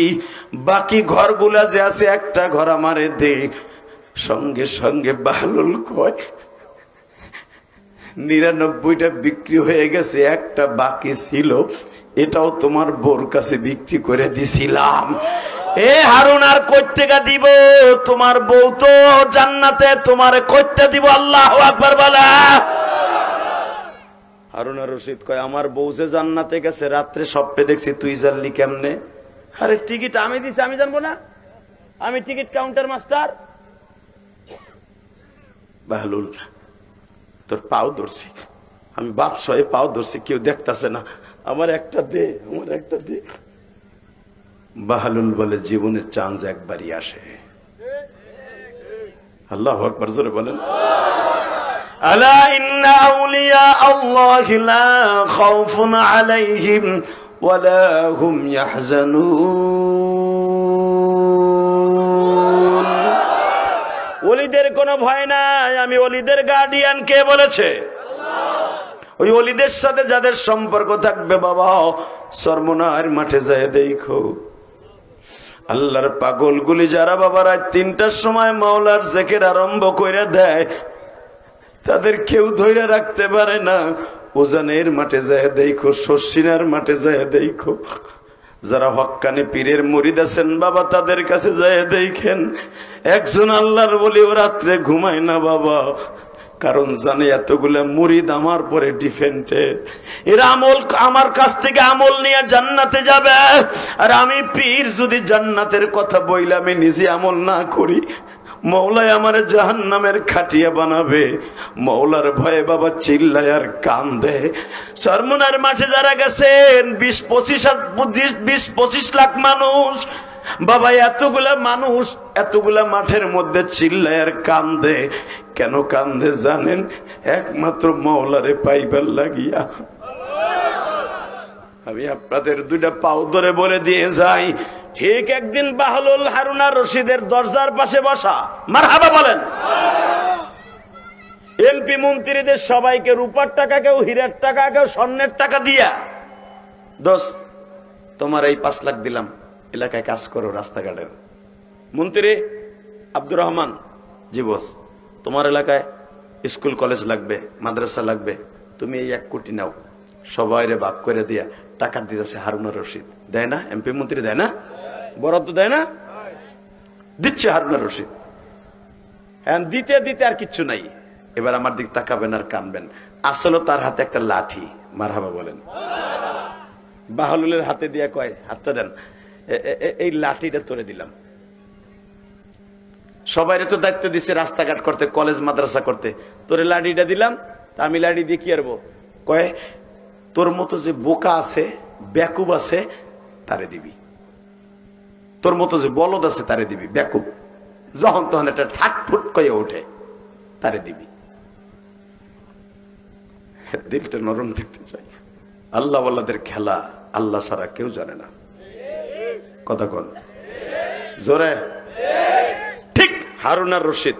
Speaker 1: বাকি ঘরগুলা যে আছে একটা ঘর আমারে দে। সঙ্গে সঙ্গে বাহালুল কয় 99টা বিক্রি হয়ে গেছে, একটা বাকি ছিল, এটাও তোমার বউর কাছে বিক্রি করে দিছিলাম। এ হারুন আর কইতেকা দিব? তোমার বউ তো জান্নাতে, তোমারে কইতে দিব। আল্লাহু আকবার বলা। হারুন আর রশিদ কয় আমার বউ যে জান্নাতে গেছে, রাত্রে স্বপ্নে দেখছি, তুই জানলি কেমনে? আরে টিকিট আমি দিছি, আমি জানবো না? আমি টিকিট কাউন্টার মাস্টার। বাহালুল, তোর পাও ধরছি, আমি বাদশাহে পাও ধরছি, কেউ দেখতেছে না, আমার একটা দে, আমার একটা দে। বাহালুল বলে জীবনের চান্স একবারই আসে। আল্লাহু আকবার জোরে বলেন। আলা ইন্না আউলিয়া আল্লাহি লা খাউফুন আলাইহিম ওয়া লা হুম ইয়াহজানুন। ওলিদের কোনো ভয় নাই, আমি ওলিদের গার্ডিয়ান। কে বলেছে? ওই ওলিদের সাথে যাদের সম্পর্ক থাকবে বাবা, সরমনার মাঠে যায় দেখো, আল্লাহর পাগলগুলি যারা বাবা রাত 3টার সময় মাওলার জিকির আরম্ভ করে দেয়, তাদের কেউ ধরে রাখতে পারে না। উজানের মাঠে যায় দেখো, শর্ষিনার মাঠে যায় দেখো, যারা হক্কানি পীরের মুরিদ আছেন বাবা, তাদের কাছে যায় দেখেন, একজন আল্লাহর ওলিও রাত্রে ঘুমায় না বাবা, কারণ জানে এতগুলা মুরিদ আমার পরে ডিফেন্ডেড, এরা আমল আমার কাছ থেকে আমল নিয়ে জান্নাতে যাবে। আর আমি পীর যদি জান্নাতের কথা বইলে আমি নিজে আমল না করি, মৌলাই আমার জাহান্নামের খাটিয়া বানাবে। মৌলার ভয়ে বাবা চিল্লায় আর কান্দে। সরমুনার মাঠে যারা গেছেন 20-25 লাখ মানুষ বাবা, এতগুলা মাঠের মধ্যে চিল্লায় আর কান্দে। কেন কান্দে জানেন? একমাত্র মৌলারে পাইবার লাগিয়া। আমি আপনাদের দুইটা পাও ধরে বলে দিয়ে যাই, ঠিক একদিন বাহলুল হারুন আর রশিদের দরজার পাশে বসা, মারহাবা বলেন। এমপি মন্ত্রীদের সবাইকে রূপার টাকা, কেউ হীরার টাকা, কেউ স্বর্ণের টাকা দিয়া, দোস্ত তোমার এই 5 লাখ দিলাম, এলাকায় কাজ করো রাস্তাঘাটের। মন্ত্রী আব্দুর রহমান, জি বস, তোমার এলাকায় স্কুল কলেজ লাগবে, মাদ্রাসা লাগবে, তুমি এই 1 কোটি নাও। সবাই রে ভাগ করে দিয়া টাকা দিতেছে হারুন আর রশিদ। দেয় না? এমপি মন্ত্রী দেয় না? বরাদ্দ দেয় না? দিচ্ছে হারুন আর রশিদ। হ্যাঁ, দিতে দিতে আর কিচ্ছু নাই। এবার আমার দিক তাকাবেন আর কানবেন। আসলে তার হাতে একটা লাঠি, মারহাবা বলেন। বাহলুলের হাতে দিয়া কয়, হাতটা দেন, এই লাঠিটা তোরে দিলাম। সবাই তো দায়িত্ব দিচ্ছে রাস্তাঘাট করতে, কলেজ মাদ্রাসা করতে, তোরে লাঠিটা দিলাম। তা আমি লাঠি দিয়ে কি আরবো? কয় তোর মতো যে বোকা আছে, বেকুব আছে, তারে দিবি। তোর মতো যে বলদ আছে তারে দিবি, বেকুব যখন তখন একটা ঠাটফুট কয়ে ওঠে, তারে দিবি। দিলটা নরম দেখতে চাই। আল্লাহ ওয়াল্লাদের খেলা আল্লাহ ছাড়া কেউ জানে না। কথা কোন জোরে? ঠিক হারুন আর রশিদ,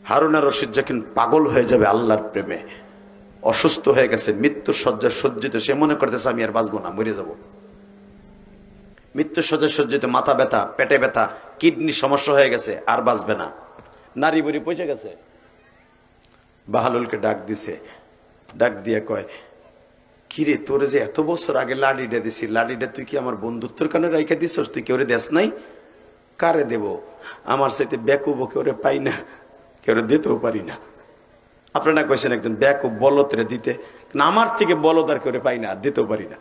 Speaker 1: হারুন আর রশিদ যখন পাগল হয়ে যাবে আল্লাহর প্রেমে, অসুস্থ হয়ে গেছে, মৃত্যুর শয্যায় সজ্জিত, সে মনে করতেছে আমি আর বাঁচবো না, মরে যাব। মৃত্যুর শয্যায় সজ্জিত, মাথা ব্যথা, পেটে ব্যথা, কিডনি সমস্যা হয়ে গেছে, আর বাঁচবে না, নারী বুড়ি পৌঁছে গেছে। বাহলুলকে ডাক দিছে, ডাক দিয়ে কয়, কিরে তোরে যে এত বছর আগে লাডিটা দিছি, লাডিটা তুই কি আমার বন্ধুত্বের কারণে রাইখা দিছস? তুই কেউ দেশ নাই? কারে দেব? আমার সাথে বেকুব কেউ পাই না, কেউ দিতেও পারি না। আপনারা কইছেন একজন বেকুব বলদরে দিতে, আমার থেকে বলদ আর কেউ পাই না, দিতেও পারি না।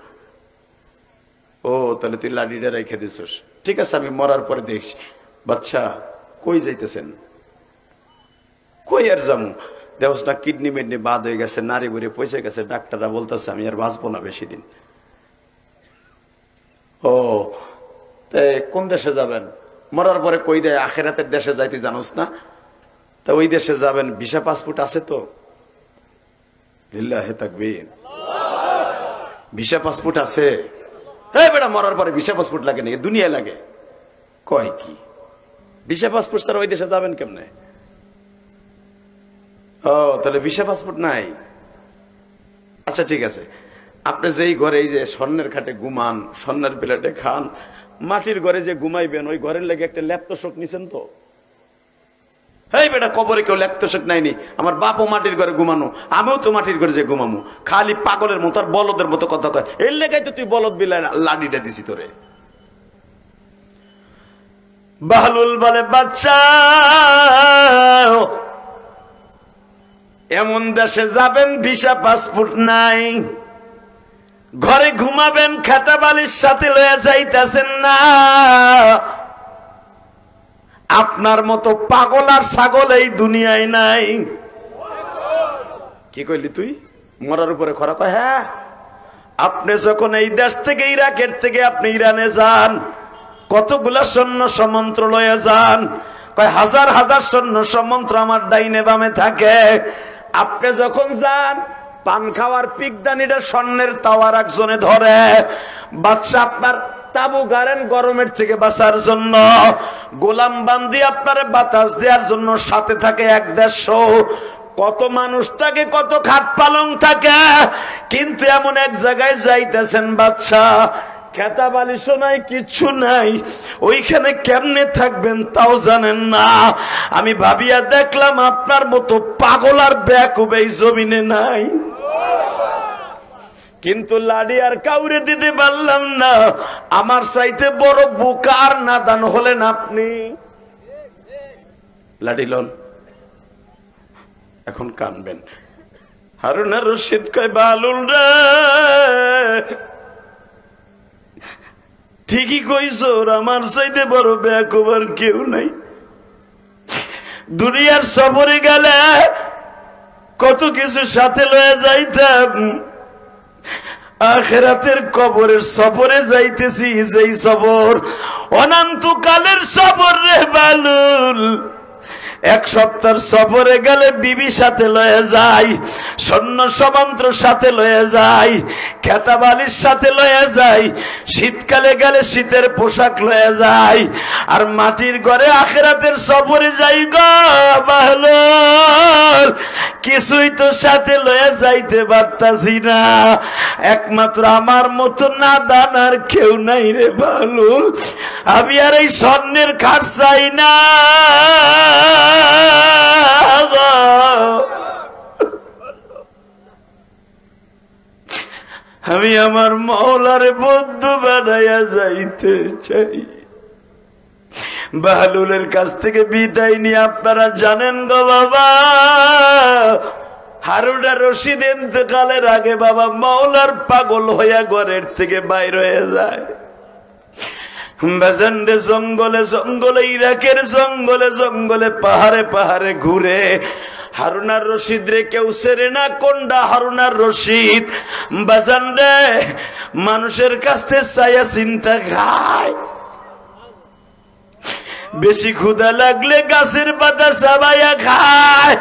Speaker 1: ও তাহলে তুই লাডিটা রাইখা দিছস, ঠিক আছে, আমি মরার পরে দেখ। বাচ্চা কই যাইতেছেন? কই আর যামু? দেওস না কিডনি মিডনি বাদ হয়ে গেছে, নারী বুড়ি পয়সা গেছে, ডাক্তাররা বলতেছে আমি আর বাঁচবো না বেশি দিন। ও তাই কোন দেশে যাবেন? মরার পরে কই দেয় আখেরাতের দেশে যাই, তুই জানোস না? তা ওই দেশে যাবেন, ভিসা পাসপোর্ট আছে তো? লিল্লাহি তাকবীর, ভিসা পাসপোর্ট আছে? এই বেটা মরার পরে ভিসা পাসপোর্ট লাগে নাকি? দুনিয়া লাগে। কয় কি ভিসা পাসপোর্ট ছাড়া ওই দেশে যাবেন কেমনে? ও তাহলে ভিসা পাসপোর্ট নাই? আচ্ছা ঠিক আছে, আপনি যেই ঘরে এই যে স্বর্ণের খাটে ঘুমান, স্বর্ণের প্লেটে খান, মাটির ঘরে যে ঘুমাইবেন, ওই ঘরের লেগে একটা ল্যাপটপ নিছেন তো? এই বেটা কবরে কেউ ল্যাপটপ নাইনি, আমার বাপও মাটির ঘরে ঘুমানো, আমিও তো মাটির ঘরে যে ঘুমামো। খালি পাগলের মতো আর বলদের মতো কথা কয়, এর লেগাই তো তুই বলদ বিলাই লাডিটা দিছি তোরে। বাহলুল বলে, বাচ্চা এমন দেশে যাবেন ভিসা পাসপোর্ট নাই, ঘরে ঘুমাবেন খাতা বালিশ সাথে লয়ে যাইতেছেন না। আপনার মতো পাগল আর ছাগল এই দুনিয়ায় নাই। কি কইলি তুই? মরার উপরে খরা কয়? হ্যাঁ, আপনি যখন এই দেশ থেকে, ইরাকের থেকে আপনি ইরানে যান, কতগুলা সৈন্য সমন্ত্র লয়ে যান, কয় হাজার হাজার সৈন্য সমন্ত্র আমার ডাইনে বামে থাকে। আপনি যখন যান, পান খাওয়ার পিকদানিটা স্বর্ণের তাওয়ার একজনে ধরে। বাচ্চা আপনার তাবু গাড়েন গরমের থেকে বাঁচার জন্য, গোলাম বান্দি আপনার বাতাস দেওয়ার জন্য সাথে থাকে 1-150। কত মানুষ থাকে, কত খাট পালং থাকে, কিন্তু এমন এক জায়গায় যাইতেছেন বাচ্চা, খেতা বালিশও নাই, কিচ্ছু নাই, ওইখানে কেমনে থাকবেন তাও জানেন না। আমি ভাবিয়া দেখলাম আপনার মতো পাগল আর বেকুব এই জমিনে নাই, কিন্তু লাডি আর কাউরে দিতে পারলাম না। আমার চাইতে বড় বোকা আর নাদান হলেন আপনি। লাডি লন, এখন কানবেন। হারুন আর রশিদ কয়, বালুল রে ঠিকই কইছ, আমার চাইতে বড় বেকুব আর কেউ নাই। দুনিয়ার সফরে গেলে কত কিছু সাথে লয়ে যাইতাম, আখিরাতের কবরের সফরে যাইতেছি, যেই সফর অনন্তকালের সফর রে বালুল, এক সপ্তাহ সফরে গেলে বিবি সাথে লয়ে যায়, সৈন্য সমান্ত্র সাথে লয়ে যায়, খেতাবালির সাথে লয়ে যায়, শীতকালে গেলে শীতের পোশাক লয়ে যায়, আর মাটির ঘরে আখিরাতের সফরে যাই গো বাহলুল, কিছুই তো সাথে লয়ে যাইতে পারতাছি না। একমাত্র আমার মতো নাদান আর কেউ নাই রে বাহলুল। আমি আর এই স্বর্ণের খাট চাই না, আমি আমার মওলার বন্ধু বানাইয়া যাইতে চাই। বাহলুলের কাছ থেকে বিদায় নিয়ে আপনারা জানেন গো বাবা, হারুন আর রশিদ ইন্তেকালের আগে বাবা মওলার পাগল হইয়া ঘরের থেকে বাইর হয়ে যায়। বাজান্ডে জঙ্গলে জঙ্গলে, ইরাকের জঙ্গলে জঙ্গলে, পাহাড়ে পাহাড়ে ঘুরে। হারুন আর রশিদ রে কেউ চেনে না, কোনটা হারুন আর রশিদ। বাজান্ডে মানুষের কাছ থেকে চাইয়া চিন্তা খায়, বেশি ক্ষুধা লাগলে গাছের পাতা চাবাইয়া খায়।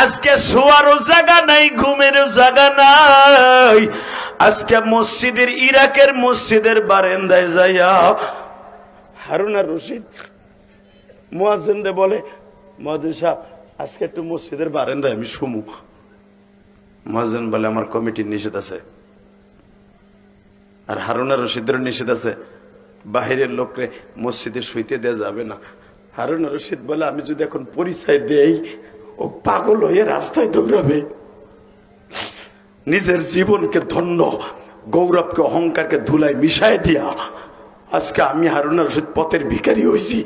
Speaker 1: আজকে শোয়ারও জায়গা নাই, ঘুমেরও জায়গা নাই। আজকে মসজিদের, ইরাকের মসজিদের বারান্দায় যাইয়া হারুন আর রশিদ মুয়াজ্জিনরে বলে, মুয়াজ্জিন সাহেব আজকে একটু মসজিদের বারান্দায় আমি শুমু। মুয়াজ্জিন বলে, আমার কমিটির নিষেধ আছে। আর হারুন আর রশিদের নিষেধ আছে, বাহিরের লোকরে মসজিদে শুইতে দেওয়া যাবে না। হারুন আর রশিদ বলে, আমি যদি এখন পরিচয় দেই ও পাগল হয়ে রাস্তায় দৌড়াবে। নিজের জীবনকে ধন্য, গৌরবকে, অহংকারকে ধুলায় মিশায় দিয়া আজকে আমি হারুন আর রশিদ পথের ভিখারি হয়েছি।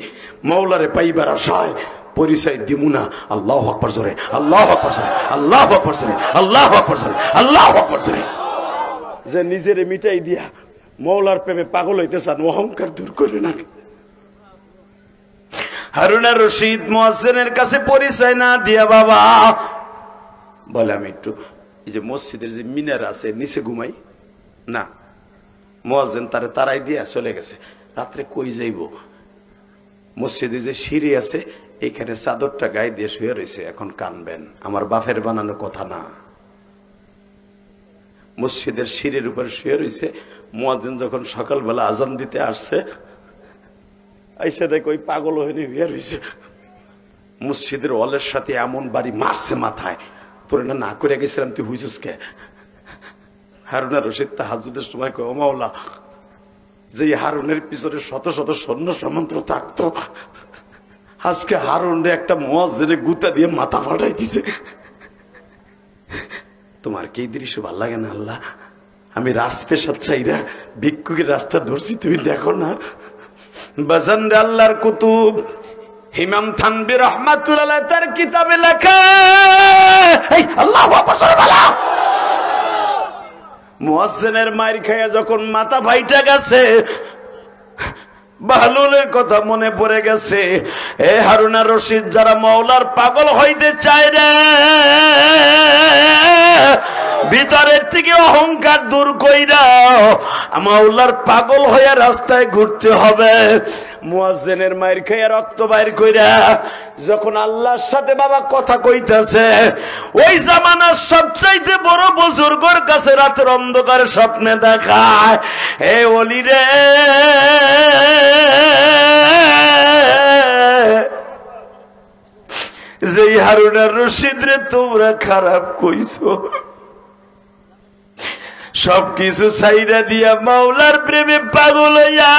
Speaker 1: মওলারে পাইবার আশায় পরিচয় দিমু না। আল্লাহু আকবার জোরে, আল্লাহু আকবার জোরে, আল্লাহু আকবার জোরে, আল্লাহু আকবার জোরে, আল্লাহু আকবার জোরে। যে নিজেরে মিটাই দিয়া মওলার প্রেমে পাগল হইতে চান, অহংকার দূর করে না। হারুন আর রশিদ মুয়াজ্জিনের কাছে পরিচয় না দিয়া বাবা বলে, আমি একটু এই যে মসজিদের যে মিনার আছে নিচে ঘুমাই না। মুয়াজ্জিন তারে তারাই দিয়া চলে গেছে। রাত্রে কই যাইব? মসজিদে যে সিঁড়ি আছে এইখানে চাদরটা গায়ে দিয়ে শুয়ে রয়েছে। এখন কানবেন, আমার বাপের বানানো কথা না। মসজিদের সিঁড়ির উপর শুয়ে রয়েছে। মুয়াজ্জিন যখন সকালবেলা আজান দিতে আসছে, আইসা দেখ ওই পাগল হয়ে বিয়ে রয়েছে। মসজিদের ওয়ালের সাথে এমন বাড়ি মারছে মাথায়, তোর না করে গেছিলাম, তুই হুইছিস কে? হারুন আর রশিদ তাহাজ্জুদের সময় কয়, ও মাওলা, যে হারুনের পিছনে শত শত সৈন্য সামন্ত থাকতো, আজকে হারুন রে একটা মুয়াজ্জিনে গুতা দিয়ে মাথা ফাটাই দিছে। তোমার কি দৃশ্য ভাল লাগে না আল্লাহ? আমি রাজপেশাদ চাইরা ভিক্ষুকের রাস্তা ধরছি, তুমি দেখো না? বাজানরে আল্লাহর কুতুব ইমাম থানভী রাহমাতুল্লাহ তার কিতাবে লেখা, আল্লাহু আকবার বলা, মুয়াজ্জিনের মাইর খাইয়া যখন মাথা ফাইটা গেছে, বাহলুলের কথা মনে পড়ে গেছে। এ হারুন আর রশিদ যারা মওলার পাগল হইতে চায় রে, ভিতরের থেকে অহংকার দূর কইরা মাওলার পাগল হইয়া রাস্তায় ঘুরতে হবে। মুয়াজ্জিনের মাইর খাইয়া রক্ত বাইর কইরা যখন আল্লাহর সাথে বাবা কথা কইতাছে, ওই জামানার সবচাইতে বড় বুজুর্গের কাছে রাতের অন্ধকারে স্বপ্নে দেখায়, হে ওলি রে, যে হারুন আর রশিদ রে তোমরা খারাপ কইছো, সবকিছু ছাইরা দিয়া মাওলার প্রেমে পাগল হইয়া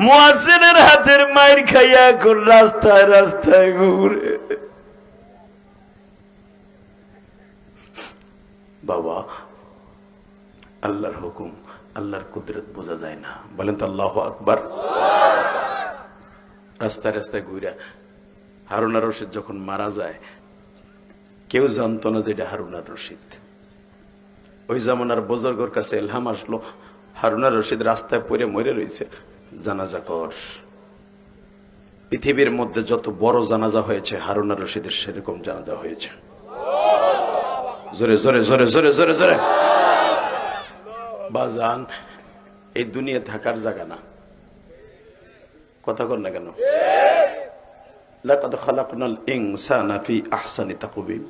Speaker 1: মুয়াজ্জিনের হাতের মাইর খাইয়া এখন রাস্তায় রাস্তায় ঘুরে। বাবা, আল্লাহর হুকুম, আল্লাহর কুদরত বোঝা যায় না, বলেন তো আল্লাহু আকবার। রাস্তায় রাস্তায় ঘুরা হারুন আর রশিদ যখন মারা যায়, কেউ জানতো না যে এটা হারুন আর রশিদ। ওই জামানার বুজুর্গের কাছে ইলহাম আসলো, হারুন আর রশিদ রাস্তায় পড়ে মরে রয়েছে, জানাজা কর। পৃথিবীর মধ্যে যত বড় জানাজা হয়েছে হারুন আর রশিদের সেরকম জানাজা হয়েছে। জোরে জোরে জোরে জোরে জোরে জোরে। বাজান, এই দুনিয়া থাকার জায়গা না, কথা কর না কেন? লাকাদ খালাকনাল ইনসানা ফি আহসানি তাকওয়িম।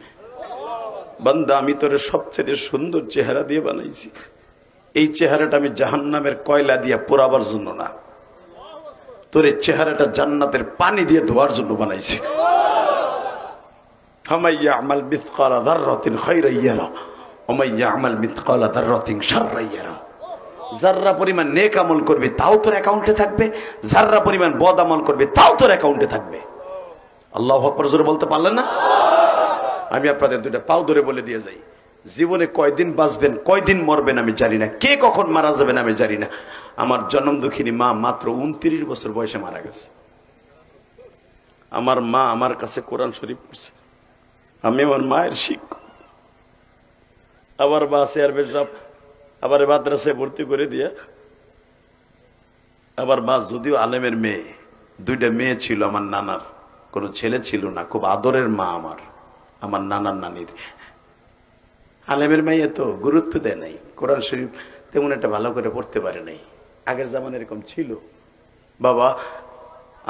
Speaker 1: বান্দা আমি তোরে সবচেয়ে সুন্দর চেহারা দিয়ে বানাইছি। এই চেহারাটা আমি জাহান্নামের কয়লা দিয়ে পোড়াবার জন্য না, তোর এই চেহারাটা জান্নাতের পানি দিয়ে ধোয়ার জন্য বানাইছি। ফামান ইয়ামাল মিসকালা যাররাতিন খায়রান ইয়ারা ওয়া মান ইয়ামাল মিসকালা যাররাতিন শাররান ইয়ারা। যাররা পরিমাণ নেক আমল করবে তাও তোর অ্যাকাউন্টে থাকবে, যাররা পরিমাণ বদ আমল করবে তাও তোর অ্যাকাউন্টে থাকবে। আল্লাহু আকবার জোরে বলতে পারলেন না? আমি আপনাদের দুইটা পাও ধরে বলে দিয়ে যাই, জীবনে কয়দিন বাঁচবেন কয়দিন মরবেন আমি জানি না, কে কখন মারা যাবেন আমি জানি না। আমার জন্ম দুঃখিনী মা মাত্র 29 বছর বয়সে মারা গেছে। আমার মা আমার কাছে কোরআন শরীফ পড়ছে, আমি আমার মায়ের শিক্ষক। আবার বা চেয়ারম্যান সাহেব আবার মাদ্রাসায় ভর্তি করে দিয়ে, আবার মা যদিও আলেমের মেয়ে, দুইটা মেয়ে ছিল আমার নানার, কোনো ছেলে ছিল না, খুব আদরের মা আমার নানার নানির। আলেমের মেয়ে তো গুরুত্ব দেয় নাই, কোরআন শরীফ তেমন একটা ভালো করে পড়তে পারে নাই। আগের জামানে এরকম ছিল। বাবা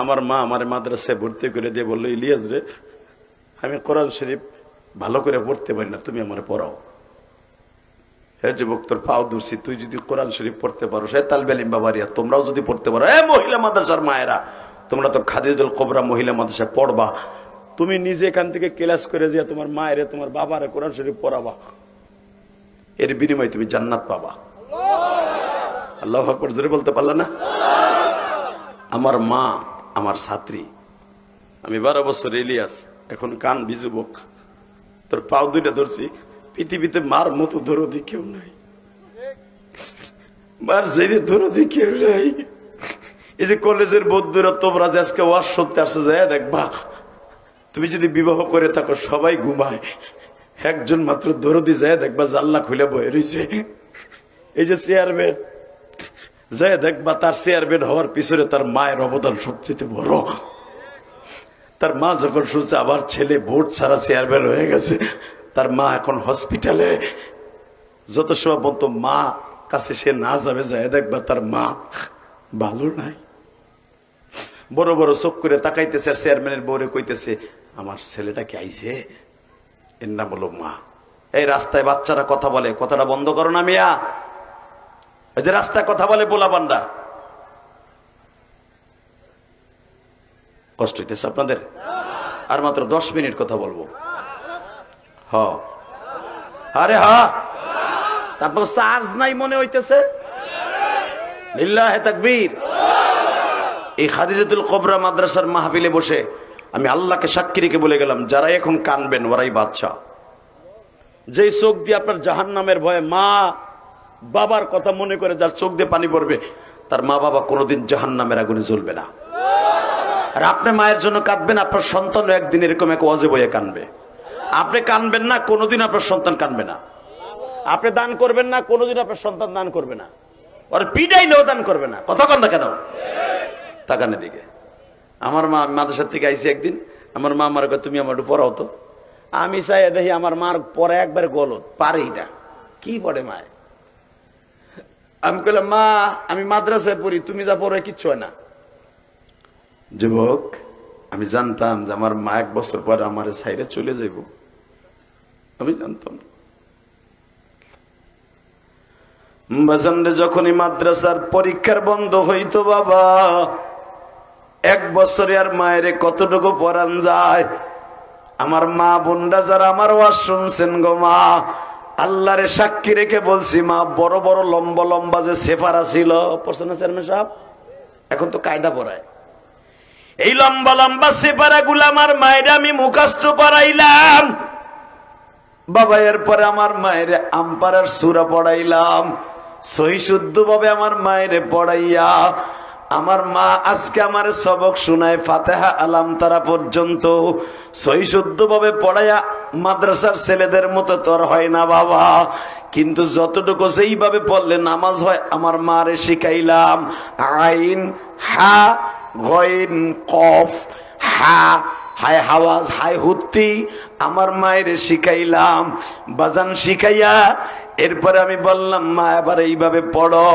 Speaker 1: আমার মা আমার মাদ্রাসায় ভর্তি করে দিয়ে বললো, ইলিয়াস রে আমি কোরআন শরীফ ভালো করে পড়তে পারি না, তুমি আমার পড়াও। হ্যাঁ যুবক তোর পাও ধরছি, তুই যদি কোরআন শরীফ পড়তে পারো, সে তালবেলিম বাবারিয়া তোমরাও যদি পড়তে পারো, মহিলা মাদ্রাসার মায়েরা তোমরা তো খাদিজুল কুবরা মহিলা মাদ্রাসায় পড়বা, তুমি নিজে এখান থেকে ক্লাস করে যা তোমার মায়ের তোমার বাবারে কোরআন শরীফ পড়াবা, এর বিনিময়ে তুমি জান্নাত পাবা। আল্লাহু আকবার জোরে বলতে পারলা না? আমার মা আমার ছাত্রী, আমি 12 বছর ইলিয়াস, এখন কান বিযুবক, তোর পাও দুইটা ধরছি, পৃথিবীতে মার মতো দরদি কেউ নাই, মার যেতে দরদি কেউ নাই। এই যে কলেজের বন্ধুরা তোমরা যে আজকে ওয়াজ শুনতে আসছে, যায় দেখবা তুমি যদি বিবাহ করে থাকো সবাই ঘুমায়, একজন মাত্র দরদি যায় দেখবা জানলা খুলে বয়ে রয়েছে। এই যে চেয়ারম্যান যায় দেখবা তার চেয়ারম্যান হওয়ার পিছনে তার মায়ের অবদান সবচেয়ে বড়। তার মা যখন শুনছে আবার ছেলে ভোট ছাড়া চেয়ারম্যান হয়ে গেছে, তার মা এখন হসপিটালে, যত সময় বলতো মা কাছে সে না যাবে, যায় দেখবা তার মা ভালো নাই। বড় বড় চোখ করে তাকাইতেছে, আর চেয়ারম্যানের বউরে কইতেছে, আমার ছেলেটা কি আইছে, এর নাম হলো মা। এই রাস্তায় বাচ্চারা কথা বলে, কথাটা বন্ধ করো না মিয়া। ওই যে রাস্তায় কথা বলে পোলাপানরা, কষ্ট হইতেছে আপনাদের? আর মাত্র 10 মিনিট কথা বলবো। আরে তারপর চার্জ নাই মনে হইতেছে। লিল্লাহে তাকবীর। এই খাদিজাতুল কুবরা মাদ্রাসার মাহফিলে বসে আমি আল্লাহকে সাক্ষী রেখে বলে গেলাম, যারা এখন কানবেন ওরাই বাদশা। যেই চোখ দিয়ে আপনার জাহান্নামের ভয়ে মা বাবার কথা মনে করে যার চোখ দিয়ে পানি পড়বে, তার মা বাবা কোনোদিন জাহান্নামের আগুনে জ্বলবে না। আর আপনি মায়ের জন্য কাঁদবেন, আপনার সন্তান একদিন এরকম এক ওয়াজে বয়ে কানবে। আপনি কানবেন না, কোনোদিন আপনার সন্তান কানবে না। আপনি দান করবেন না, কোনোদিন আপনার সন্তান দান করবে না। আর পিটাইলেও দান করবে না। কথা কন না কেন? তাকানে দিকে। আমার মা মাদ্রাসার থেকে আইসি একদিন, আমার মা আমার তুমি আমার একটু পড়াও তো। আমি চাই দেখি আমার মার পরে একবার গলত পারেই না, কি পড়ে মায়। আমি কইলাম, মা আমি মাদ্রাসায় পড়ি, তুমি যা পড়ো কিচ্ছু হয় না। যুবক আমি জানতাম যে আমার মা 1 বছর পরে আমার সাইডে চলে যাইব, আমি জানতাম। যখনই মাদ্রাসার পরীক্ষার বন্ধ হইতো বাবা, 1 বছরে আর মায়ের কতটুকু পড়ান যায়। আমার মা বোনরা যারা আমার ওয়াজ শুনছেন গো মা, আল্লাহরে সাক্ষী রেখে বলছি মা, বড় বড় লম্বা লম্বা যে সেফারা ছিল, পড়ছেন না চেয়ারম্যান সাহেব? এখন তো কায়দা পড়ায়। এই লম্বা লম্বা সেপারা গুলা আমার মায়ের আমি মুখস্থ করাইলাম বাবা। এরপরে আমার মায়ের আমপারার সূরা পড়াইলাম, সহি শুদ্ধ ভাবে আমার মায়ের পড়াইয়া আমার মা আজকে আমার সবক শুনায় ফাতিহা আলাম তারা পর্যন্ত সহি শুদ্ধ ভাবে পড়াইয়া। মাদ্রাসার ছেলেদের মতো তোর হয় না বাবা, কিন্তু যতটুকু সেইভাবে পড়লে নামাজ হয় আমার মারে শিখাইলাম। আইন হা গইন কফ, হা হায় হাওয়াজ হায় হুত্তি আমার মায়ের শিখাইলাম। বাজান শিখাইয়া এরপরে আমি বললাম মা এবার এইভাবে পড়ো।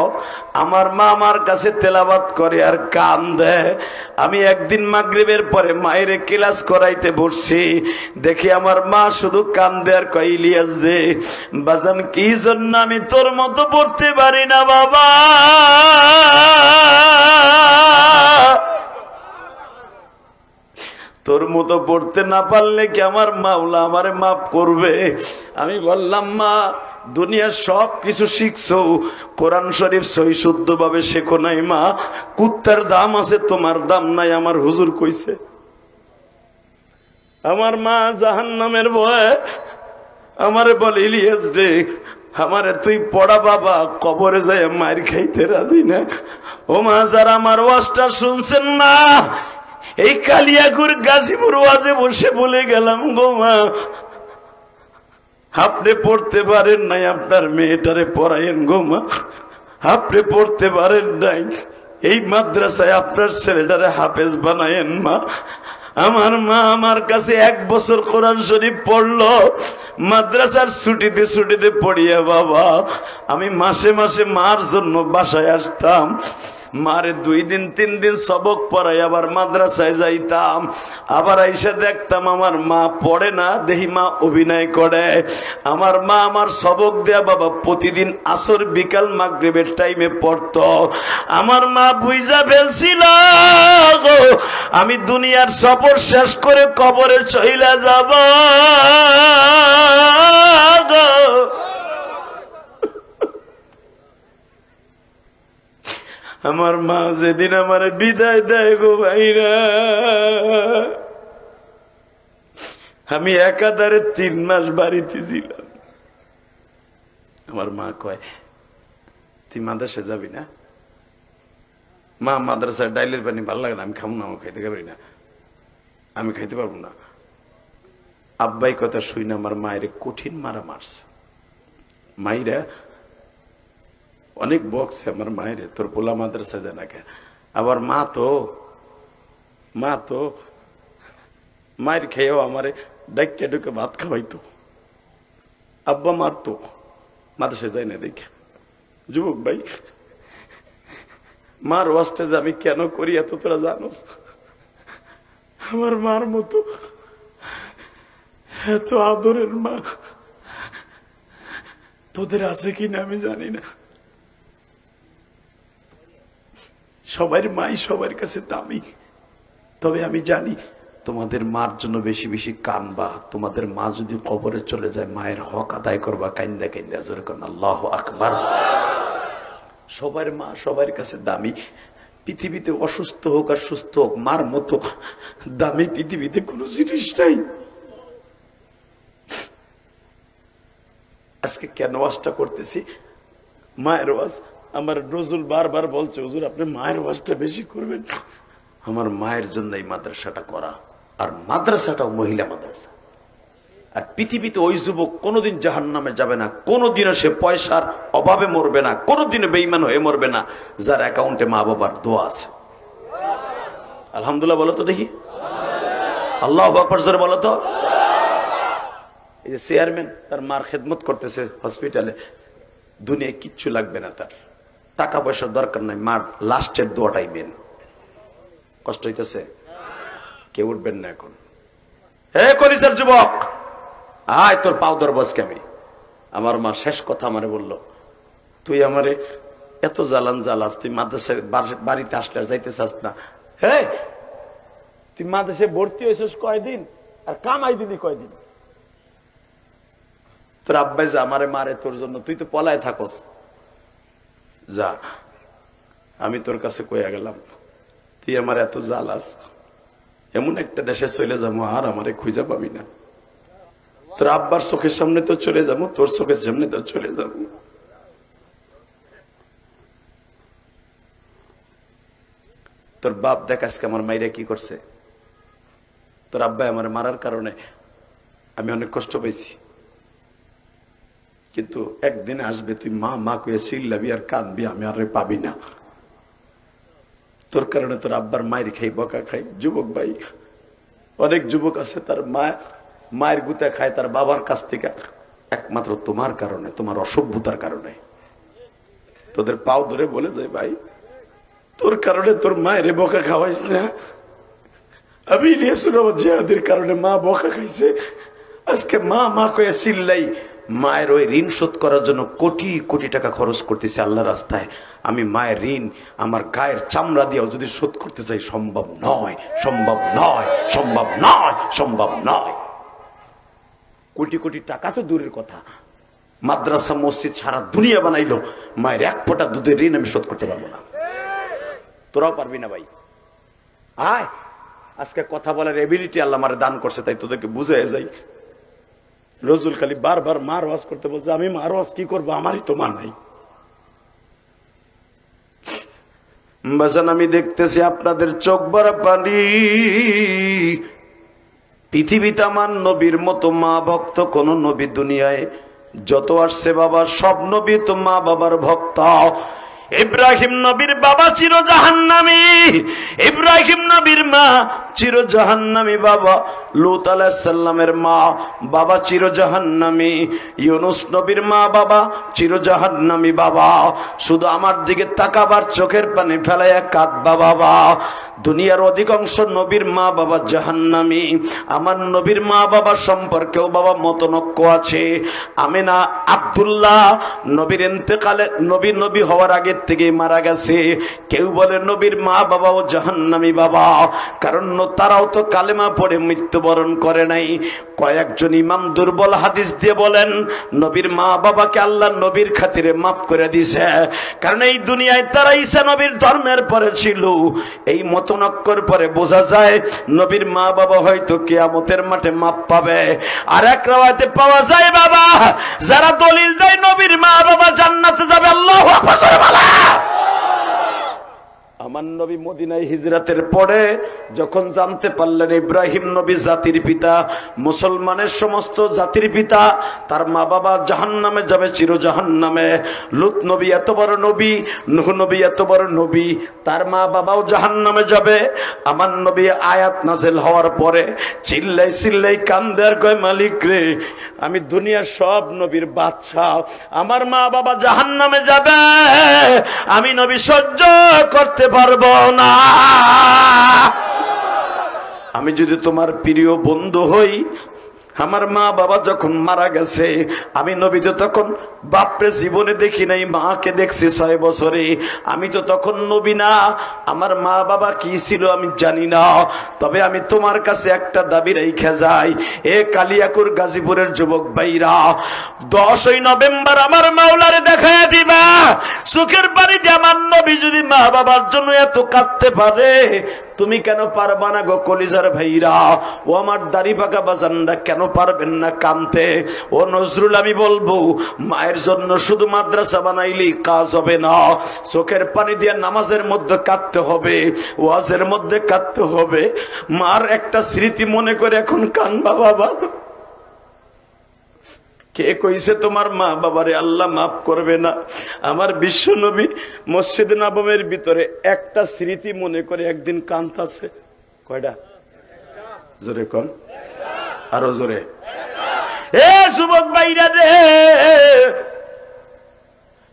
Speaker 1: আমার মা আমার কাছে তেলাওয়াত করে আর কান্দে। আমি একদিন মাগরিবের পরে মায়ের ক্লাস করাইতে বসছি, দেখি আমার মা শুধু কান্দে আর কয় ইলিয়াস রে বাজান কি জন্য আমি তোর মতো পড়তে পারি না বাবা, তোর মতো পড়তে না পারলে কি আমার মাওলা আমারে মাফ করবে? আমি বললাম মা দুনিয়ার সব কিছু শিখছো, কোরআন শরীফ সহি শুদ্ধ ভাবে শেখো নাই মা। কুত্তার দাম আছে তোমার দাম নাই, আমার হুজুর কইছে। আমার মা জাহান্নামের ভয়ে আমারে বলে ইলিয়াস রে আমারে তুই পড়া বাবা, কবরে যায় মার খাইতে রাজি না। ও মা যারা আমার ওয়াজটা শুনছেন না, এই কালিয়াকুর গাজীপুর ওয়াজে বসে বলে গেলাম গো মা আপনি পড়তে পারেন নাই, আপনার মেয়েটারে পড়াইন গো মা, আপনি পড়তে পারেন নাই, এই মাদ্রাসায় আপনার ছেলেটারে হাফেজ বানায়েন মা। আমার মা আমার কাছে 1 বছর কোরআন শরীফ পড়লো, মাদ্রাসার ছুটিতে পড়িয়া বাবা আমি মাসে মাসে মার জন্য বাসায় আসতাম, মারে 2 দিন 3 দিন সবক পড়াই আবার মাদ্রাসায় যাইতাম, আবার আইসা দেখতাম আমার মা পড়ে না, দেখি মা অভিনয় করে। আমার মা আমার সবক দেয়া বাবা প্রতিদিন আসর বিকাল মাগরিবের টাইমে পড়তো। আমার মা বুঝা ফেলছিল গো আমি দুনিয়ার সফর শেষ করে কবরে চইলা যাব গো। আমার মা যেদিন আমার বিদায় দেয় গো ভাইরা, আমি একাধারে 3 মাস বাড়িতে ছিলাম। আমার মা কয় তুই মাদ্রাসা যাবি না? মা মাদ্রাসায় ডাইলের পানি ভালো লাগে না, আমি খাবো না, আমি খাইতে পারি না, আমি খাইতে পারবো না। আব্বাই কথা শুই না আমার মায়ের কঠিন মারা মারছে। মাইরা অনেক বকছে আমার মায়ের, তোর পোলা মাদ্রাসা যায় না কে। আবার মা তো মায়ের খেয়েও আমারে ডাইকে ঢুকে ভাত খাওয়াইতো। আব্বা মারতো, মাদ্রাসা যায় না দেখে। যুবক ভাই মার ওয়াজটা যে আমি কেন করি এত তোরা জানোস? আমার মার মতো এত আদরের মা তোদের আছে কিনা আমি জানি না। সবার মাই সবার কাছে দামি, তবে আমি জানি তোমাদের মার জন্য বেশি বেশি কানবা। তোমাদের মা যদি কবরে চলে যায় মায়ের হক আদায় করবা কাইন্দা কাইন্দা, জোরে করুন আল্লাহু আকবার। সবার মা সবার কাছে দামি। পৃথিবীতে অসুস্থ হোক আর সুস্থ হোক মার মতো দামি পৃথিবীতে কোনো জিনিস নাই। আজকে কেন ওয়াজটা করতেছি? মায়ের ওয়াজ। আমার নজরুল বারবার বলছে হুজুর আপনি মায়ের ওয়াজটা বেশি করবেন। আমার মায়ের জন্য এই মাদ্রাসাটা করা, আর মাদ্রাসাটাও মহিলা মাদ্রাসা। আর পৃথিবীতে ওই যুবক কোনোদিন জাহান্নামে যাবে না, কোনোদিনও সে পয়সার অভাবে মরবে না, কোনোদিনও বেঈমান হয়ে মরবে না, যার অ্যাকাউন্টে মা বাবার দোয়া আছে। আলহামদুলিল্লাহ বলো তো দেখি, আল্লাহু আকবার জোরে বলো তো। এই যে চেয়ারম্যান তার মার খেদমত করতেছে হসপিটালে, দুনিয়ায় কিচ্ছু লাগবে না, তার টাকা পয়সার দরকার নাই, মার লাস্টের দোয়াটাই মেন। কষ্ট হইতেছে? কেউ উঠবেন না এখন। হে কলিজার যুবক আয় তোর পাও ধর বসকে। আমি আমার মা শেষ কথা আমারে বলল, তুই আমারে এত জ্বালাস, তুই মাদ্রাসায় বাড়িতে আসলে আর যাইতে চাস না। হে তুই মাদ্রাসায় ভর্তি হয়েছিস কয়দিন আর কামাই দিলি কয়দিন? তোর আব্বাই যা আমারে মারে তোর জন্য, তুই তো পলায় থাকস, যা আমি তোর কাছে কইয়া গেলাম তুই আমার এত জ্বালাস, এমন একটা দেশে চলে যাবো আর আমারে খুঁজে পাবি না। তোর আব্বার চোখের সামনে তো চলে যাবো, তোর চোখের সামনে তো চলে যাবো। তোর বাপ দেখ আজকে আমার মাইরা কি করছে। তোর আব্বাই আমার মারার কারণে আমি অনেক কষ্ট পাইছি, কিন্তু একদিন আসবে তুই মা মা কইয়া চিল্লাবি আর কাঁদবি, আমি আর পাবি না। তোর কারণে তোর আব্বার মায়ের খাই বকা খাই। যুবক ভাই অনেক যুবক আছে তার মায়ের গুতা খায় তার বাবার কাছ থেকে একমাত্র তোমার কারণে, তোমার অসভ্যতার কারণে। তোদের পাও ধরে বলে যায়, ভাই তোর কারণে তোর মায়ের বকা খাওয়াইস না। আমি জিহাদের কারণে মা বকা খাইছে, আজকে মা মা কয়ে চিল্লাই। মায়ের ওই ঋণ শোধ করার জন্য কোটি কোটি টাকা খরচ করতেছে আল্লাহ রাস্তায়। আমি মায়ের ঋণ আমার গায়ের চামড়া দিয়েও যদি শোধ করতে চাই, সম্ভব নয়, সম্ভব নয়, সম্ভব নয়, সম্ভব নয়। কোটি কোটি টাকা তো দূরের কথা, মাদ্রাসা মসজিদ সারা দুনিয়া বানাইলো, মায়ের এক ফোঁটা দুধের ঋণ আমি শোধ করতে পারবো না। তোরাও পারবি না ভাই। আয়, আজকে কথা বলার এবিলিটি আল্লাহ আমার দান করছে, তাই তোদেরকে বুঝে যাই। রসুল খালি বারবার মার ওয়াজ করতে বলছে, আমি মার ওয়াজ কি করবো, আমারই তো মা নাই। আমি দেখতেছি আপনাদের চোখ ভরা পানি। পৃথিবীতে আমার নবীর মতো মা ভক্ত কোন নবী দুনিয়ায় যত আসছে বাবা, সব নবী তো মা বাবার ভক্ত। ইব্রাহিম নবীর বাবা চির জাহান্নামী, ইব্রাহিম নবীর মা চির জাহান্নামী বাবা, লূত আলাইহিস সালামের মা বাবা চির জাহান্নামী, ইউনূস নবীর মা বাবা চির জাহান্নামী বাবা। শুধু আমার দিকে তাকাবার চোখের পানি ফেলাইয়া কাঁদবা বাবা। দুনিয়ার অধিকাংশ নবীর মা বাবা জাহান্নামী। আমার নবীর মা বাবা সম্পর্কেও বাবা মতনৈক্য আছে। আমিনা আব্দুল্লাহ নবীর ইন্তেকালে, নবী নবী হওয়ার আগে থেকে মারা গেছে। কেউ বলে নবীর মা বাবাও জাহান্নামী বাবা, কারণ তারাও তো কালেমা পড়ে মৃত্যুবরণ করে নাই। কয়েকজন ইমাম দুর্বল হাদিস দিয়ে বলেন নবীর মা বাবাকে আল্লাহ নবীর খাতিরে মাফ করে দিয়েছে, কারণ এই দুনিয়ায় তারা ঈসা নবীর ধর্মের পরে ছিল। এই মতনৈক্যর পরে বোঝা যায় নবীর মা বাবা হয়তো কিয়ামতের মাঠে মাপ পাবে। আর এক রাওয়ায়াতে পাওয়া যায় বাবা, যারা দলিল দেয় নবীর মা বাবা জান্নাতে যাবে, আল্লাহু আকবার বলা। আমার নবী মদিনায় হিজরতের পরে যখন জানতে পারলেন ইব্রাহিম নবী জাতির পিতা, মুসলমানের সমস্ত জাতির পিতা, তার মা বাবা জাহান্নামে যাবে, চির জাহান্নামে। লূত নবী এত বড় নবী, নূহ নবী এত বড় নবী, তার মা বাবাও জাহান্নামে যাবে। আমার নবী আয়াত নাযিল হওয়ার পরে চিল্লাই চিল্লাই কান্দে আর কয়, মালিক রে, আমি দুনিয়ার সব নবীর বাদশা, আমার মা বাবা জাহান্নামে যাবে, আমি নবী সহ্য করতে পারবো না। আমি যদি তোমার প্রিয় বন্ধু হই, আমার মা বাবা যখন মারা গেছে, আমি নবী তো তখন বাপরে জীবনে দেখি নাই, মাকে দেখছি 6 বছরে। আমি তো তখন নবী না, আমার মা বাবা কি ছিল আমি জানি না। তবে আমি তোমার কাছে একটা দাবি রেখে যাই, এ কালিয়াকুর গাজীপুরের যুবক ভাইরা, 10ই নভেম্বর আমার মাওলারে দেখায় দিবা। চোখের পানি দিয়ে আমার নবী যদি মা বাবার জন্য এত কাঁদতে পারে, তুমি কেন পারবা না গো কলিজার ভাইরা? ও আমার দাড়ি পাকা বাজানরা কেন পারবেন না কানতে? ও নজরুল, আমি বলবো মায়ের জন্য শুধু মাদ্রাসা বানাইলেই কাজ হবে না, চোখের পানি দিয়ে নামাজের মধ্যে কাঁদতে হবে, ওয়াজের মধ্যে কাঁদতে হবে। মার একটা স্মৃতি মনে করে এখন কানবা বাবা। কে কইছে তোমার মা বাবারে আল্লাহ মাফ করবে না? আমার বিশ্ব নবী মসজিদ নববীর ভিতরে একটা স্মৃতি মনে করে একদিন কাঁদতাছে। কয়টা? জোরে কোন, আরো জোরে। এ যুবক ভাইরা রে,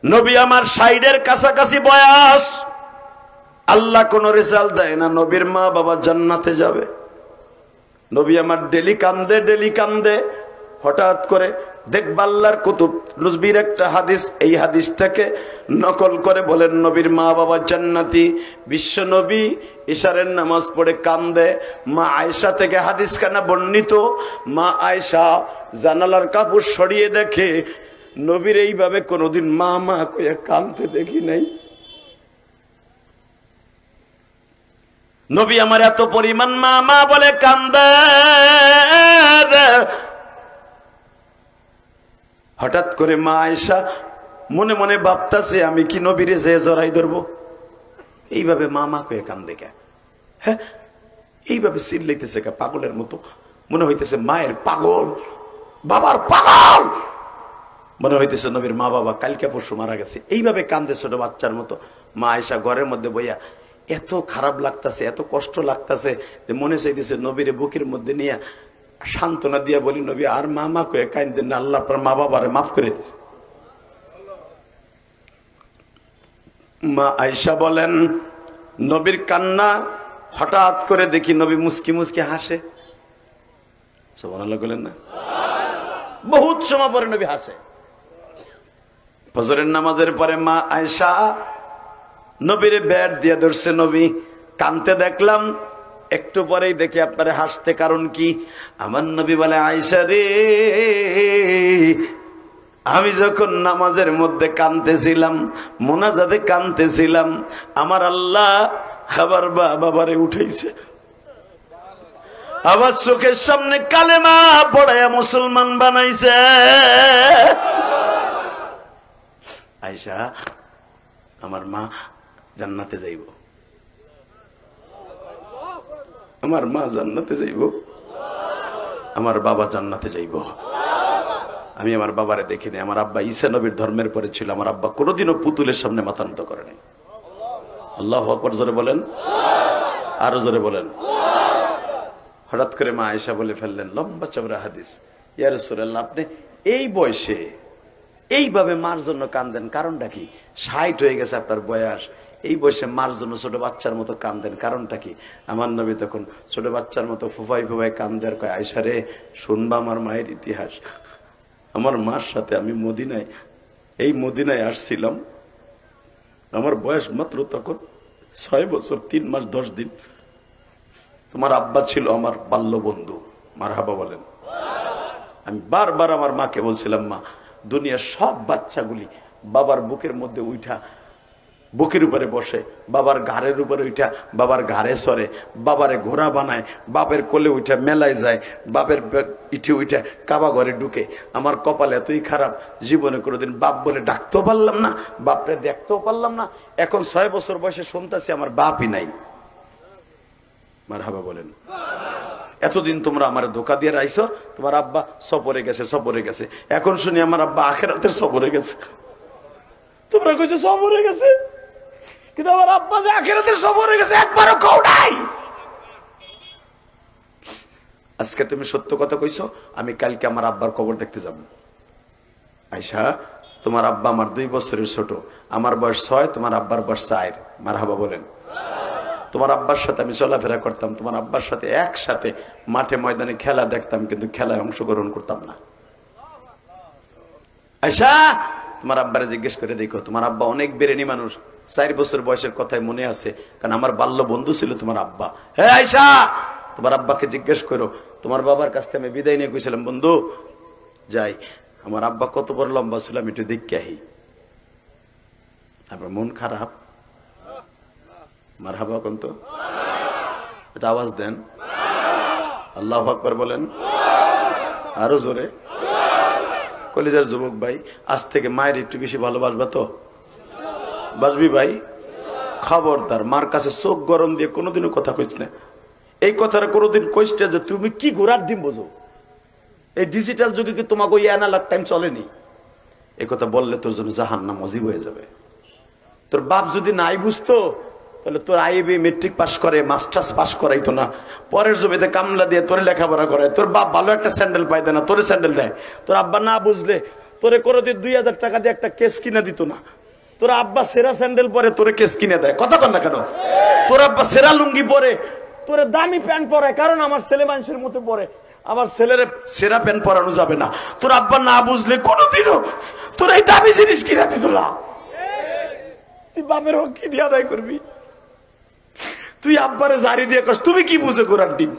Speaker 1: নবী আমার 60-এর কাছাকাছি বয়স, আল্লাহ কোন রেজাল্ট দেয় না নবীর মা বাবা জান্নাতে যাবে। নবী আমার ডেলি কান্দে, ডেলি কান্দে। হঠাৎ করে দেখবা আল্লাহর কুতুব নজবির একটা হাদিস, এই হাদিসটাকে নকল করে বলেন নবীর মা বাবা জান্নাতি। বিশ্ব নবী ইশারের নামাজ পড়ে কান্দে। মা আয়েশা থেকে হাদিসখানা বর্ণিত, মা আয়েশা জানালার কাপড় সরিয়ে দেখে নবীর এইভাবে কোনোদিন মা মা কইয়া কান্দতে দেখি নাই। নবী আমার এত পরিমাণ মা মা বলে কান্দে। হঠাৎ করে মা আয়েশা মনে মনে ভাবতাছে, আমি কি নবীরে যে জড়াই ধরবো? এইভাবে মা মা কয়ে কান্দে কে? হ্যাঁ, এইভাবে চিল্লাইতেছে কে পাগলের মতো? মনে হইতেছে মায়ের পাগল, বাবার পাগল। মনে হইতেছে নবীর মা বাবা কালকে পরশু মারা গেছে। এইভাবে কান্দে ছোট বাচ্চার মতো। মা আয়েশা ঘরের মধ্যে বইয়া এত খারাপ লাগতাছে, এত কষ্ট লাগতাছে যে মনে চাইতেছে নবীরে বুকের মধ্যে নিয়ে সান্ত্বনা দিয়া বলি, নবী আর মা মা কয়ে কাইন্দেন না, আল্লাহ আপনার মা বাবারে মাফ করে দিয়েছে। মা আয়েশা বলেন, নবীর কান্না হঠাৎ করে দেখি নবী মুস্কি মুস্কি হাসে। সুবহানাল্লাহ বলেন না? বহুত সময় পরে নবী হাসে। ফজরের নামাজের পরে মা আয়েশা নবীর ব্যাট দিয়ে ধরছে, নবী কানতে দেখলাম, একটু পরেই দেখি আপনারে হাসতে, কারণ কি? আমার নবী বলে, আয়েশা রে, আমি যখন নামাজের মধ্যে কানতেছিলাম, মোনাজাতে কানতেছিলাম, আমার আল্লাহ আবার বাবারে উঠাইছে, আবার চোখের সামনে কালেমা পড়ায়া মুসলমান বানাইছে। আয়েশা, আমার মা জান্নাতে যাইব, আমার মা জান্নাতে যাইব, আমার বাবা জান্নাতে যাইব। আমি আমার বাবারে দেখিনি। আমার আব্বা ঈসা নবীর ধর্মের পরে ছিল। আমার আব্বা কোনোদিনও পুতুলের সামনে মাথা নত করেনি। আল্লাহু আকবার জোরে বলেন, আরো জোরে বলেন। হঠাৎ করে মা আয়েশা বলে ফেললেন, লম্বা চওড়া হাদিস, ইয়া রাসূলুল্লাহ, আপনি এই বয়সে এইভাবে মার জন্য কান্দেন, কারণটা কি? 60 হয়ে গেছে আপনার বয়স, এই বয়সে মার জন্য ছোট বাচ্চার মতো কান্দেন, কারণটা কি? আমার নবী তখন ছোট বাচ্চার মতো ফুফাই ফুফাই কান্দে আর কয়, আয়েশা রে, শুনবা আমার মায়ের ইতিহাস। আমার মার সাথে আমি মদিনায় আসছিলাম, আমার বয়স মাত্র তখন 6 বছর 3 মাস 10 দিন। তোমার আব্বা ছিল আমার বাল্য বন্ধু। মারহাবা বলেন। আমি বারবার আমার মাকে বলছিলাম, মা, দুনিয়ার সব বাচ্চাগুলি বাবার বুকের মধ্যে উঠা বুকের উপরে বসে, বাবার ঘাড়ের উপরে উঠা বাবার ঘাড়ে সরে, বাবারে ঘোড়া বানায়, বাপের কোলে উঠা মেলায় যায়, বাপের ইটে উঠা কাবা ঘরে ঢুকে। আমার কপাল এতই খারাপ, জীবনে কোনোদিন বাপ বলে ডাকতেও পারলাম না, বাপরে দেখতেও পারলাম না। এখন 6 বছর বয়সে শুনতেছি আমার বাপই নাই। মারহাবা বলেন। এতদিন তোমরা আমার ধোকা দিয়ে রাইছো, তোমার আব্বা সফরে গেছে। এখন শুনি আমার আব্বা আখিরাতের সফরে গেছে। তোমরা কইছো সফরে গেছে, কিন্তু আমার আব্বা যে আখিরাতের সফরে গেছে একবারও কও নাই। আজকে তুমি সত্য কথা কইছো, আমি কালকে আমার আব্বার কবর দেখতে যাব। আয়েশা, তোমার আব্বা আমার 2 বছরের ছোট, আমার বয়স 6, তোমার আব্বার বয়স 4। মারহাবা বলেন। তোমার আব্বার সাথে আমি চলাফেরা করতাম, তোমার আব্বার সাথে একসাথে মাঠে ময়দানে খেলা দেখতাম, কিন্তু খেলায় অংশগ্রহণ করতাম না। আয়েশা, তোমার আব্বারে জিজ্ঞেস করে দেখো, তোমার আব্বা অনেক বেরেনি মানুষ। 4 বছর বয়সের কথাই মনে আছে, কারণ আমার বাল্য বন্ধু ছিল তোমার আব্বা। হে আয়েশা, তোমার আব্বাকে জিজ্ঞেস করো, তোমার বাবার কাছ থেকে আমি বিদায় নিয়ে কইছিলাম, বন্ধু যাই, আমার আব্বা কত বড় লম্বা ছিল আমি একটু দেখে আহি। আমার মন খারাপ। মারহাবা কোন তো এটা আওয়াজ দেন, আল্লাহু আকবার বলেন, আরো জোরে। কলিজার যুবক ভাই, আজ থেকে মায়ের একটু বেশি ভালোবাসবা তো? বাসবি ভাই? খবরদার, মার কাছে চোখ গরম দিয়ে কোনোদিনও কথা কইস না। এই কথাটা কোনোদিন কইস না যে তুমি কি ঘোড়ার ডিম বোঝো। এই ডিজিটাল যুগে কি তোমাকে ওই অ্যানালগ টাইম চলেনি? এই কথা বললে তোর জন্য জাহান্নাম ওয়াজিব হয়ে যাবে। তোর বাপ যদি নাই বুঝতো, তাহলে তোর আইবি মেট্রিক পাস করে, মাস্টার্স পাস করাইতো না, পরের জমিতে কামলা দিয়ে তোরে লেখাপড়া করায়। তোর বাপ ভালো একটা স্যান্ডেল পাইতে না, তোরে স্যান্ডেল দেয়। তোর আব্বা না বুঝলে তোরে কোনোদিন 2000 টাকা দিয়ে একটা কেস কিনে দিত না। তোর আব্বা সেরা স্যান্ডেল পরে তোরে কেস কিনে দেয়। কথা কর না কেন? তোর আব্বা সেরা লুঙ্গি পরে, তোরে দামি প্যান্ট পরে, কারণ আমার ছেলে মানুষের মতো পরে, আমার ছেলের সেরা প্যান্ট পরানো যাবে না। তোর আব্বা না বুঝলে কোনোদিনও তোর এই দামি জিনিস কিনে দিত না। তুই বাপের হক কি দিয়ে আদায় করবি? তুই আব্বারে জারি দিয়ে কস, তুমি কি বুঝো ঘোড়ার ডিম?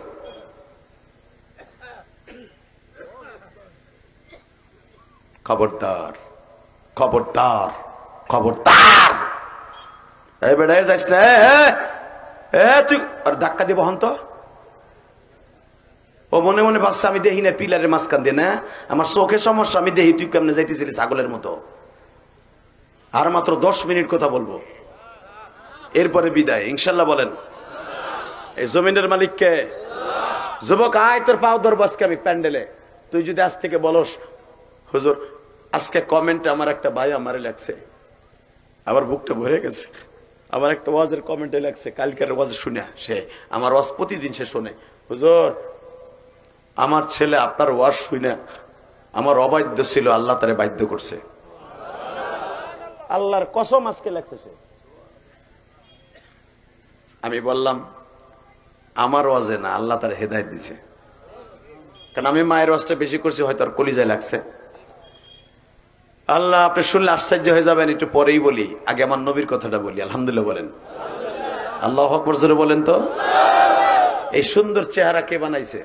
Speaker 1: খবরদার, খবরদার, খবরদার। এই বেড়ে যাইস না, তুই আর ধাক্কা দিব হন তো। ও মনে মনে ভাবছে আমি দেখি না পিলারের মাঝখান দিয়ে, না আমার চোখের সমস্যা, আমি দেখি তুই কেমনে যাইতেছিলি ছাগলের মতো। আর মাত্র 10 মিনিট কথা বলবো, এরপরে বিদায় ইনশাল্লাহ। বলেন, এই জমিনের মালিককে? যুবক আয়, তোর পাও ধরবো আজকে আমি প্যান্ডেলে। তুই যদি আজ থেকে বলস, হুজুর আজকে কমেন্টে আমার একটা ভাই আমারে লেখছে, আমার বুকটা ভরে গেছে। আমার একটা ওয়াজের কমেন্টে লেখছে, কালকের ওয়াজ শুনে সে আমার ওয়াজ প্রতিদিন সে শোনে, হুজুর আমার ছেলে আপনার ওয়াজ শুনে আমার অবাধ্য ছিল, আল্লাহ তারে বাধ্য করছে।
Speaker 2: আল্লাহর কসম আজকে লাগছে সে।
Speaker 1: আমি বললাম আমার ওয়াজে না, আল্লাহ তার হেদায়েত দিছে। কারণ আমি মায়ের ওয়াজটা বেশি করছি, হয়তো আর কলিজায় লাগছে। আল্লাহ, আপনি শুনলে আশ্চর্য হয়ে যাবেন, একটু পরেই বলি, আগে আমার নবীর কথাটা বলি। আলহামদুলিল্লাহ বলেন, আল্লাহু আকবার জোরে বলেন তো। এই সুন্দর চেহারা কে বানাইছে?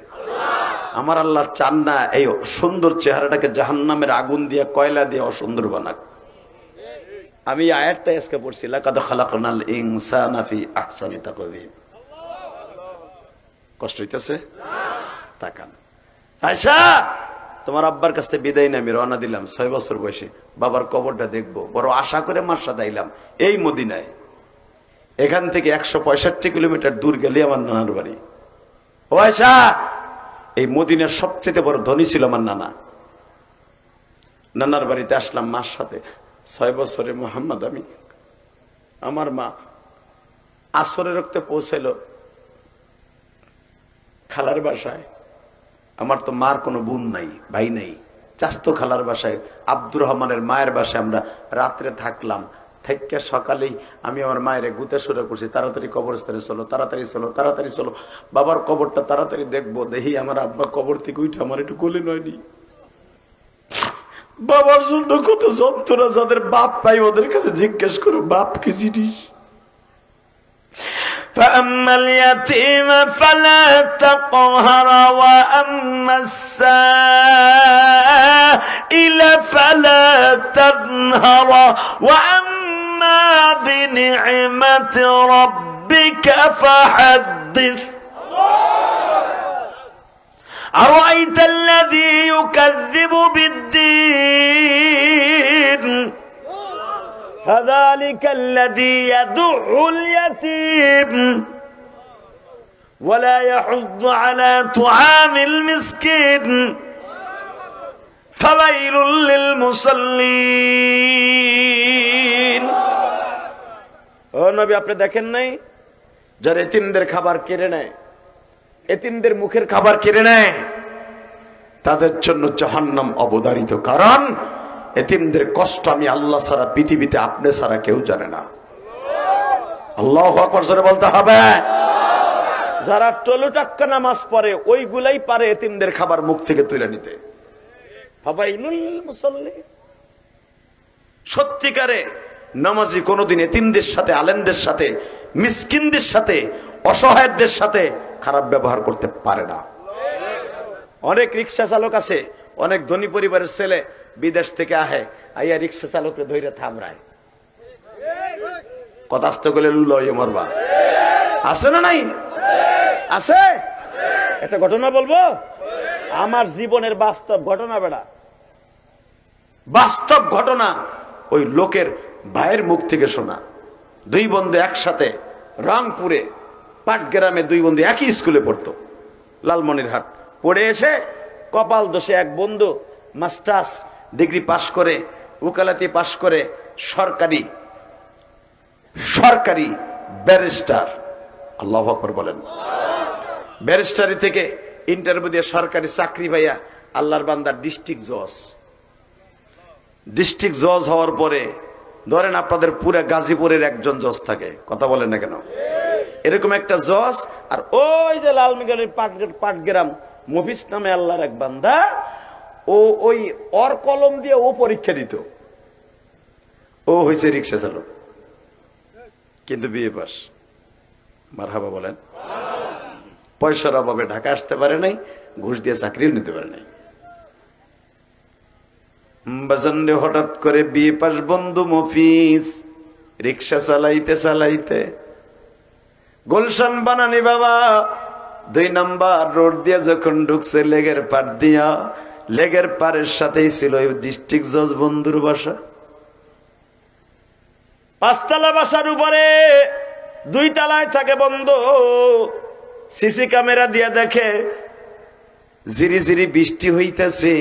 Speaker 1: আমার আল্লাহ চান না এই সুন্দর চেহারাটাকে জাহান্নামের আগুন দিয়ে, কয়লা দিয়ে অসুন্দর বানাক। আমি আয়াতটা আজকে পড়ছি, লাকাদ খালাকনাল ইনসানা ফি আহসানি তাকওয়িম। কষ্ট হইতেছে? তাকান। আয়শা, তোমার আব্বার কাছ থেকে বিদায় নিয়ে আমি রওনা দিলাম 6 বছর বয়সে, বাবার কবরটা দেখবো, বড় আশা করে মার সাথে আইলাম এই মদিনায়। এখান থেকে 165 কিলোমিটার দূর গেলে আমার নানার বাড়ি। ও আয়শা, এই মদিনার সবচেয়ে বড় ধনী ছিল আমার নানা। নানার বাড়িতে আসলাম মার সাথে। 6 বছরে মোহাম্মদ আমি, আমার মা আসরের রক্তে পৌঁছাইল খালার বাসায়। আমার তো মার কোনো বোন নাই, ভাই নাই, চাস্তো খালার বাসায়, আব্দুর রহমানের মায়ের বাসায় আমরা রাত্রে থাকলাম। থেকে সকালেই আমি আমার মায়ের গুতে শুরু করছি, তাড়াতাড়ি কবরস্থানে চলো, তাড়াতাড়ি চলো, তাড়াতাড়ি চলো, বাবার কবরটা তাড়াতাড়ি দেখবো। দেখি আমার আব্বা কবর থেকে উঠে আমার একটু কোলে নয়নি। বাবার জন্য কত যন্ত্রণা, যাদের বাপ পাই ওদের কাছে জিজ্ঞেস করো বাপ কি জিনিস।
Speaker 2: فأما اليتيم فلا تقهر وأما السائل فلا تنهر وأما بنعمة ربك فحدث أرأيت الذي يكذب بالدين فذلك الذي يدع اليتيم ولا يحض على طعام المسكين فويل للمصلين। ও নবী, আপনি দেখেন নাই যারা এতিমদের খাবার কেড়ে নেয়, এতিমদের মুখের খাবার কেড়ে নেয়,
Speaker 1: তাদের জন্য জাহান্নাম অবধারিত। কারণ এতিমদের কষ্ট আমি আল্লাহ ছাড়া, পৃথিবীতে আপনি ছাড়া কেউ জানে না। আল্লাহু আকবার জোরে বলতে হবে।
Speaker 2: যারা টলুটাক্কা নামাজ পড়ে ওইগুলাই পারে এতিমদের
Speaker 1: খাবার মুখ থেকে তুলে নিতে। সত্যিকারে নামাজি কোনদিন এতিমদের সাথে, আলেমদের সাথে, মিসকিনদের সাথে, অসহায়দের সাথে খারাপ ব্যবহার করতে পারে না।
Speaker 2: অনেক রিক্সা চালক আছে, অনেক ধনী পরিবারের ছেলে বিদেশ থেকে আহে, আইয়া রিক্সা চালককে ধইরা থামরায়,
Speaker 1: কথা আসতে গেলে লুলয়ে মরবা। আছে না নাই?
Speaker 2: আছে। একটা ঘটনা বলবো, আমার জীবনের বাস্তব ঘটনা। বেড়া
Speaker 1: বাস্তব ঘটনা, ওই লোকের ভাইয়ের মুখ থেকে শোনা। 2 বন্ধু একসাথে রংপুরে পাটগ্রামে, 2 বন্ধু একই স্কুলে পড়তো, লালমনিরহাট।
Speaker 2: পড়ে এসে কপাল দোষে এক বন্ধু মাস্টার্স ডিগ্রি পাশ করে, উকালাতি পাশ করে, সরকারি ব্যারিস্টার।
Speaker 1: আল্লাহু আকবার বলেন।
Speaker 2: ব্যারিস্টারি থেকে ইন্টারভিউ দিয়ে সরকারি চাকরি পাইয়া আল্লাহর বান্দার ডিস্ট্রিক্ট জজ হওয়ার পরে, ধরেন আপনাদের পুরো গাজীপুরের একজন জজ থাকে, কথা বলেন না কেন, এরকম একটা জজ। আর ওই যে লালমিগড়ের পাটগ্রাম মফিজ নামে আল্লাহর এক বান্দা, ওই ওর কলম দিয়ে ও পরীক্ষা দিত।
Speaker 1: ও হয়েছে রিক্সা চালক, কিন্তু বিএ পাস। মারহাবা বলেন। পয়সার অভাবে ঢাকা আসতে পারে নাই, ঘুষ দিয়ে চাকরিও নিতে পারে নাই। বাজারে হঠাৎ করে বিএ পাস বন্ধু মফিজ রিক্সা চালাইতে চালাইতে গুলশান বানানি বাবা 2 নাম্বার রোড দিয়ে যখন ঢুকছে, লেগের পার দিয়া, লেগের পারের সাথেই ছিল ডিস্ট্রিক্ট জজ বন্ধুর বাসা।
Speaker 2: 5 তলা বাসার উপরে 2 তলায় থাকে বন্ধু। সিসি ক্যামেরা দিয়ে দেখে
Speaker 1: জিরি জিরি বৃষ্টি হইতেছে,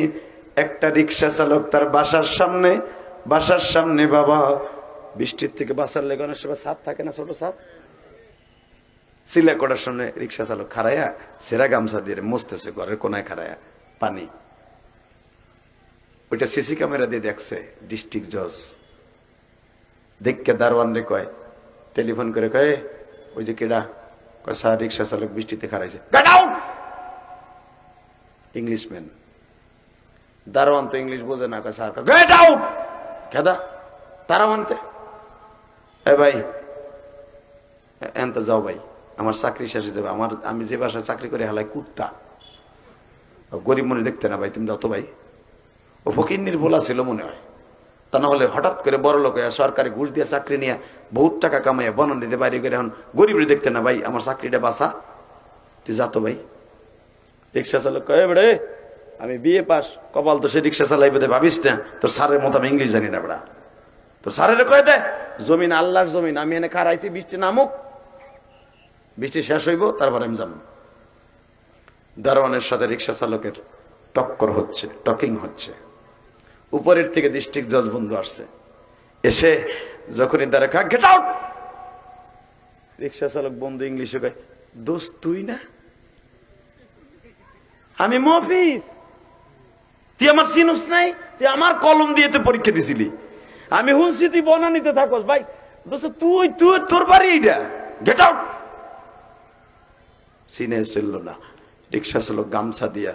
Speaker 1: একটা রিক্সা চালক তার বাসার সামনে বাবা,
Speaker 2: বৃষ্টির থেকে বাসার লেগে অনেক সময় ছাদ থাকে না, ছোট ছাদ, সিলা করার সামনে রিক্সা চালক খাড়াইয়া সেরা গামছা দিয়ে মুছতেছে ঘরের কোনায় খাড়াইয়া পানি। ওইটা সিসি ক্যামেরা দিয়ে দেখছে ডিস্ট্রিক্ট জজ। দেখকে দারোয়ান রে কয়, টেলিফোন করে কয়, ওই যে কেডা? কয় স্যার রিক্সা চালক বৃষ্টিতে খাড়াইছে। Get out! ইংলিশম্যান। দারোয়ান তো ইংলিশ বোঝে না, কয় স্যার গেট আউট। কেদা? তারা মানতে ভাই এনতে যাও ভাই, আমার চাকরি শেষ হয়ে যাবে। আমি যে বাসায় চাকরি করে হালাই কুত্তা, গরিব মনে দেখতে না ভাই, তুমি যাও তো ভাই। ও ফকিন্নির ভোলা ছিল মনে হয়, তা না হলে হঠাৎ করে বড় লোক সরকারি ঘুষ দিয়ে চাকরি নিয়ে বহুত টাকা কামাইয়া বনান দিতে বাইরে করে এখন গরিবের দেখতে না ভাই, আমার চাকরিটা বাঁচা, তুই যা তো ভাই। রিক্সা চালক কয়ে বেড়ে আমি বিএ পাস, কপাল তো সে রিক্সা চালাইবে, ভাবিস না তোর স্যারের মতো আমি ইংলিশ জানি না বেড়া। তোর স্যারের কয়ে দে জমিন আল্লাহর জমিন, আমি এনে খারাইছি, বৃষ্টি নামুক, বৃষ্টি শেষ হইব তারপর আমি যাবো। দারোয়ানের সাথে রিক্সা চালকের টক্কর হচ্ছে, টকিং হচ্ছে। উপরের থেকে ডিস্ট্রিক্ট জজ বন্ধু আসছে, এসে যখনই দাঁড়া খা গেট আউট, রিক্সা চালক বন্ধু ইংলিশে কয়, দোস্ত তুই না? আমি মফিস, তুই আমার চিনুস নাই? তুই আমার কলম দিয়ে তো পরীক্ষা দিছিলি, আমি হুঁসি তুই বনানিতে থাকস। ভাই দোস্ত তুই তুই তোর বাড়ি এইটা, গেট আউট। চিনে চলল না। রিক্সা চালক গামছা দিয়া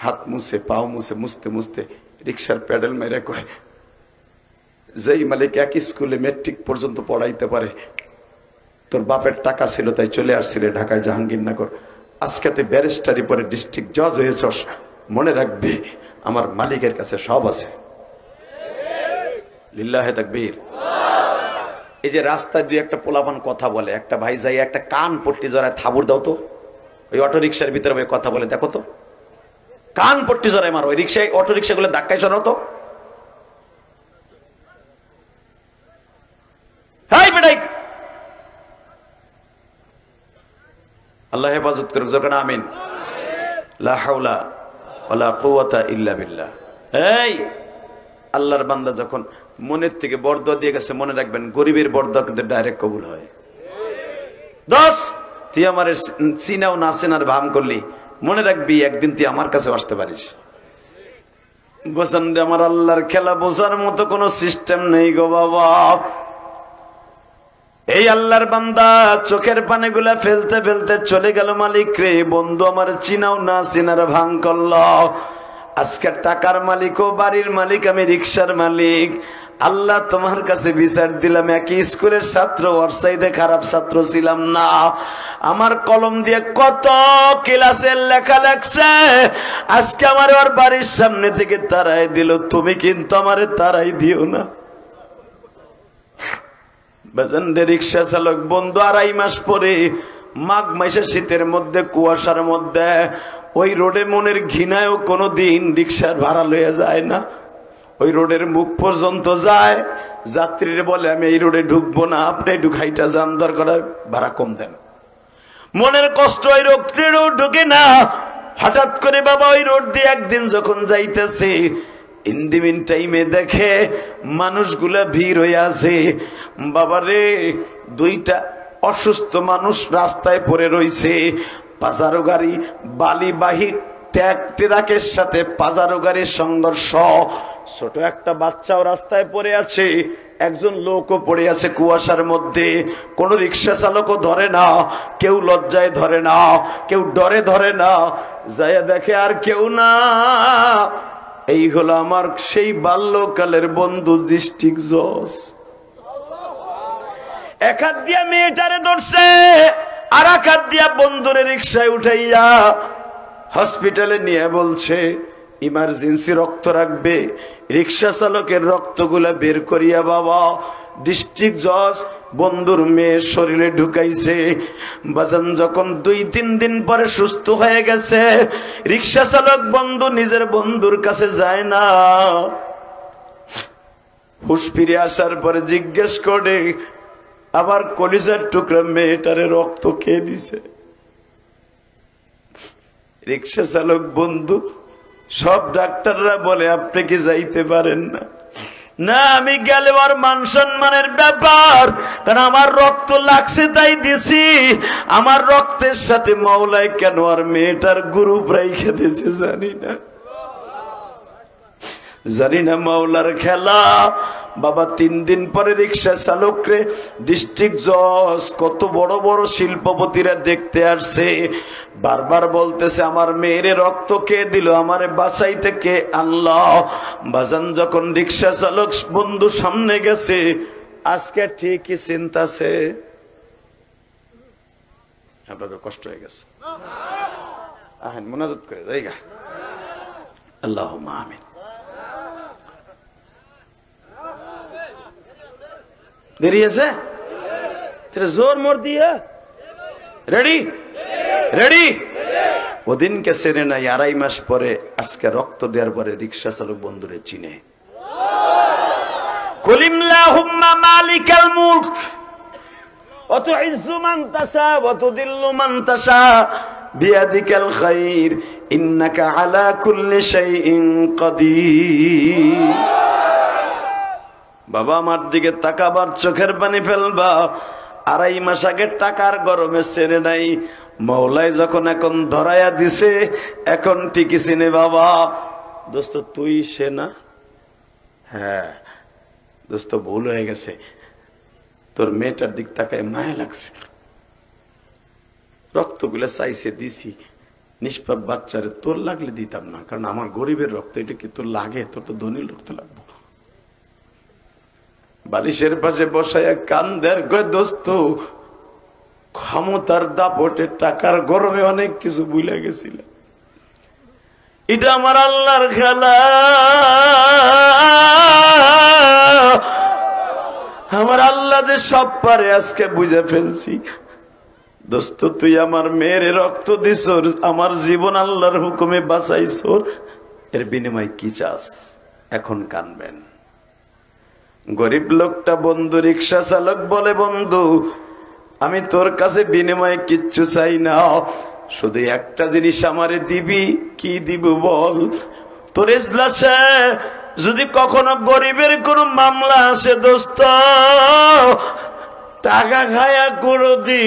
Speaker 2: হাত মুছে পাও মুছে মুছতে মুছতে রিক্সার প্যাডেল মেরে কয়, যেই মালিক এক স্কুলে মেট্রিক পর্যন্ত পড়াইতে পারে, তোর বাপের টাকা ছিল তাই চলে আসছিলে ঢাকায় জাহাঙ্গীরনগর, আজকে তুই ব্যারিস্টারি পরে ডিস্ট্রিক্ট জজ হয়েছস, মনে রাখবি আমার মালিকের কাছে সব আছে। লিল্লাহে তাকবীর। এই যে রাস্তায় দুই একটা পোলাপান কথা বলে, একটা ভাই যাই একটা কান পট্টি জড়ায় থাবুর দাও তো, ওই অটো রিক্সার ভিতরে ভাই কথা বলে দেখো তো, কান পট্টি জড়ায় মারো, ওই রিক্সায় অটো রিক্সা গুলো ধাক্কায় সরাও তো। আল্লাহ হেফাজত করুক, যখন আমিন। লা হাওলা ওয়ালা কুওয়াতা ইল্লা বিল্লাহ। এই আল্লাহর বান্দা যখন মনের থেকে বরদোয়া দিয়ে গেছে, মনে রাখবেন গরিবের বরদোয়া কিন্তু ডাইরেক্ট কবুল হয়। দোস্ত তুই আমার চিনাও না চেনার ভাম করলি, মনে রাখবি একদিন তুই আমার কাছে আসতে পারিস। বোঝান রে, আমার আল্লাহর খেলা বোঝার মতো কোন সিস্টেম নেই গো বাবা। এই আল্লাহর বান্দা চোখের পানি গুলা ফেলতে ফেলতে চলে গেল মালিক রে, বন্ধু আমার চিনাও না চিনার ভাঙ করল। আজকে টাকার মালিক ও বাড়ির মালিক, আমি রিক্সার মালিক। আল্লাহ তোমার কাছে বিচার দিলাম, একই স্কুলের ছাত্র, ওর চাইতে খারাপ ছাত্র ছিলাম না। আমার কলম দিয়ে কত ক্লাসের লেখা লেখছে, আজকে আমার ওর বাড়ির সামনে থেকে তারাই দিল, তুমি কিন্তু আমারে তারাই দিও না। রিক্সা চালক বন্ধু 2.5 মাস পরে মাঘ মাসে শীতের মধ্যে কুয়াশার মধ্যে ওই রোডে মনের ঘৃণায়ও কোনোদিন রিক্সার ভাড়া লইয়া যায় না, ওই রোডের মুখ পর্যন্ত যায়। যাত্রীরা বলে আমি এই রোডে ঢুকবো না, আপনি ঢুকাইটা যান, দরকার ভাড়া কম দেন। মনের কষ্ট ওই রোডেও ঢুকে না। হঠাৎ করে বাবা ওই রোড দিয়ে একদিন যখন যাইতেছে, ইন্দিমিন টাইমে দেখে মানুষগুলা ভিড় হয়ে আছে। বাবারে, 2টা অসুস্থ মানুষ রাস্তায় পড়ে রইছে। পাজারো গাড়ি বালিবাহী ট্রাকের সাথে পাজারো গাড়ির সংঘর্ষ। ছোট একটা বাচ্চাও রাস্তায় পড়ে আছে, একজন লোকও পড়ে আছে কুয়াশার মধ্যে। কোন রিক্সা চালকও ধরে না, কেউ লজ্জায় ধরে না, কেউ ডরে ধরে না। যায় দেখে আর কেউ না। এই হলো আমার সেই বাল্যকালের বন্ধু ডিস্ট্রিক্ট জজ। এক হাত দিয়া মেয়েটারে ধরছে, আর এক হাত দিয়া বন্ধুরে রিক্সায় উঠাইয়া হসপিটালে নিয়ে বলছে ইমার্জেন্সি রক্ত রাখবে। রিক্সা চালকের রক্তগুলা বের করিয়া বাবা ডিস্ট্রিক্ট জজ বন্ধুর মেয়ের শরীরে ঢুকাইছে। বাজান যখন 2-3 দিন পরে সুস্থ হয়ে গেছে, রিক্সা চালক বন্ধু নিজের বন্ধুর কাছে যায় না। হুশ ফিরে আসার পরে জিজ্ঞেস করে, আবার কলিজার টুকরা মেয়েটারে রক্ত খেয়ে দিছে। রিক্সা চালক বন্ধু, সব ডাক্তাররা বলে আপনি কি যাইতে পারেন না,
Speaker 1: না, আমি গেলে আর মান সম্মানের ব্যাপার, কারণ আমার রক্ত লাগছে তাই দিছি। আমার রক্তের সাথে মাওলাই কেন আর মেয়েটার গ্রুপ রাইখে দিয়েছে জানি না, জানি না মাওলার খেলা। বাবা 3 দিন পরে রিক্সা চালক রে ডিস্ট্রিক্ট জজ কত বড় বড় শিল্পপতিরা দেখতে আসছে, বারবার বলতেছে আমার মেয়ের রক্ত কে দিল, আমারে বাঁচাইতে কে আল্লাহ। বাজান যখন রিক্সা চালক বন্ধু সামনে গেছে, আজকে ঠিকই চিন্তাছে, আপনাদের কষ্ট হয়ে গেছে, আহেন মুনাজাত করে জায়গা, আল্লাহুম্মা আমিন। দেরি আছে, তেরে জোর মোর দিয়া রেডি রেডি। ওদিনকে চেনে নাই, 2.5 মাস পরে আজকে রক্ত দেওয়ার পরে রিক্সা চালক বন্ধুরে চিনে। কুলিল্লাহুম্মা মালিকাল মুলক ওয়া তুইজ্জু মান তাশা ওয়া তুদিল্লু মান তাশা বিয়াদিকাল খায়র ইন্নাকা আলা কুল্লি শাইইন কাদির। বাবা আমার দিকে তাকাবার চোখের পানি ফেলবা। 2.5 মাস আগে টাকার গরমে চেনে নাই, মৌলাই যখন এখন ধরাইয়া দিছে এখন ঠিকই চিনে। বাবা দোস্ত তুই সে না, হ্যাঁ দোস্ত ভুল হয়ে গেছে, তোর মেয়েটার দিক তাকায় মায়া লাগছে, রক্তগুলো চাইছে দিছি, নিষ্পাপ বাচ্চারে তোর লাগলে দিতাম না, কারণ আমার গরিবের রক্ত, এটা কি তোর লাগে? তোর তো ধনীর রক্ত লাগবে। বালিশের পাশে বসাইয়া কান্দের কয় দোস্ত ক্ষমতার দাপটে টাকার গরমে অনেক কিছু ভুলে গেছিল, এটা আমার আল্লাহর খেলা, আমার আল্লাহ যে সব পারে আজকে বুঝে ফেলছি। দোস্ত তুই আমার মেয়ের রক্ত দিস, আমার জীবন আল্লাহর হুকুমে বাঁচাইছ, এর বিনিময় কি চাস? এখন কানবেন। গরিব লোকটা বন্ধু রিক্সা চালক বলে বন্ধু আমি তোর কাছে বিনিময়ে কিচ্ছু চাই না, শুধু একটা জিনিস আমারে দিবি। কি দিব বল? তোর ইজলাসে যদি কখনো গরিবের কোন মামলা আসে দোস্ত, টাকা খায়া করে দি,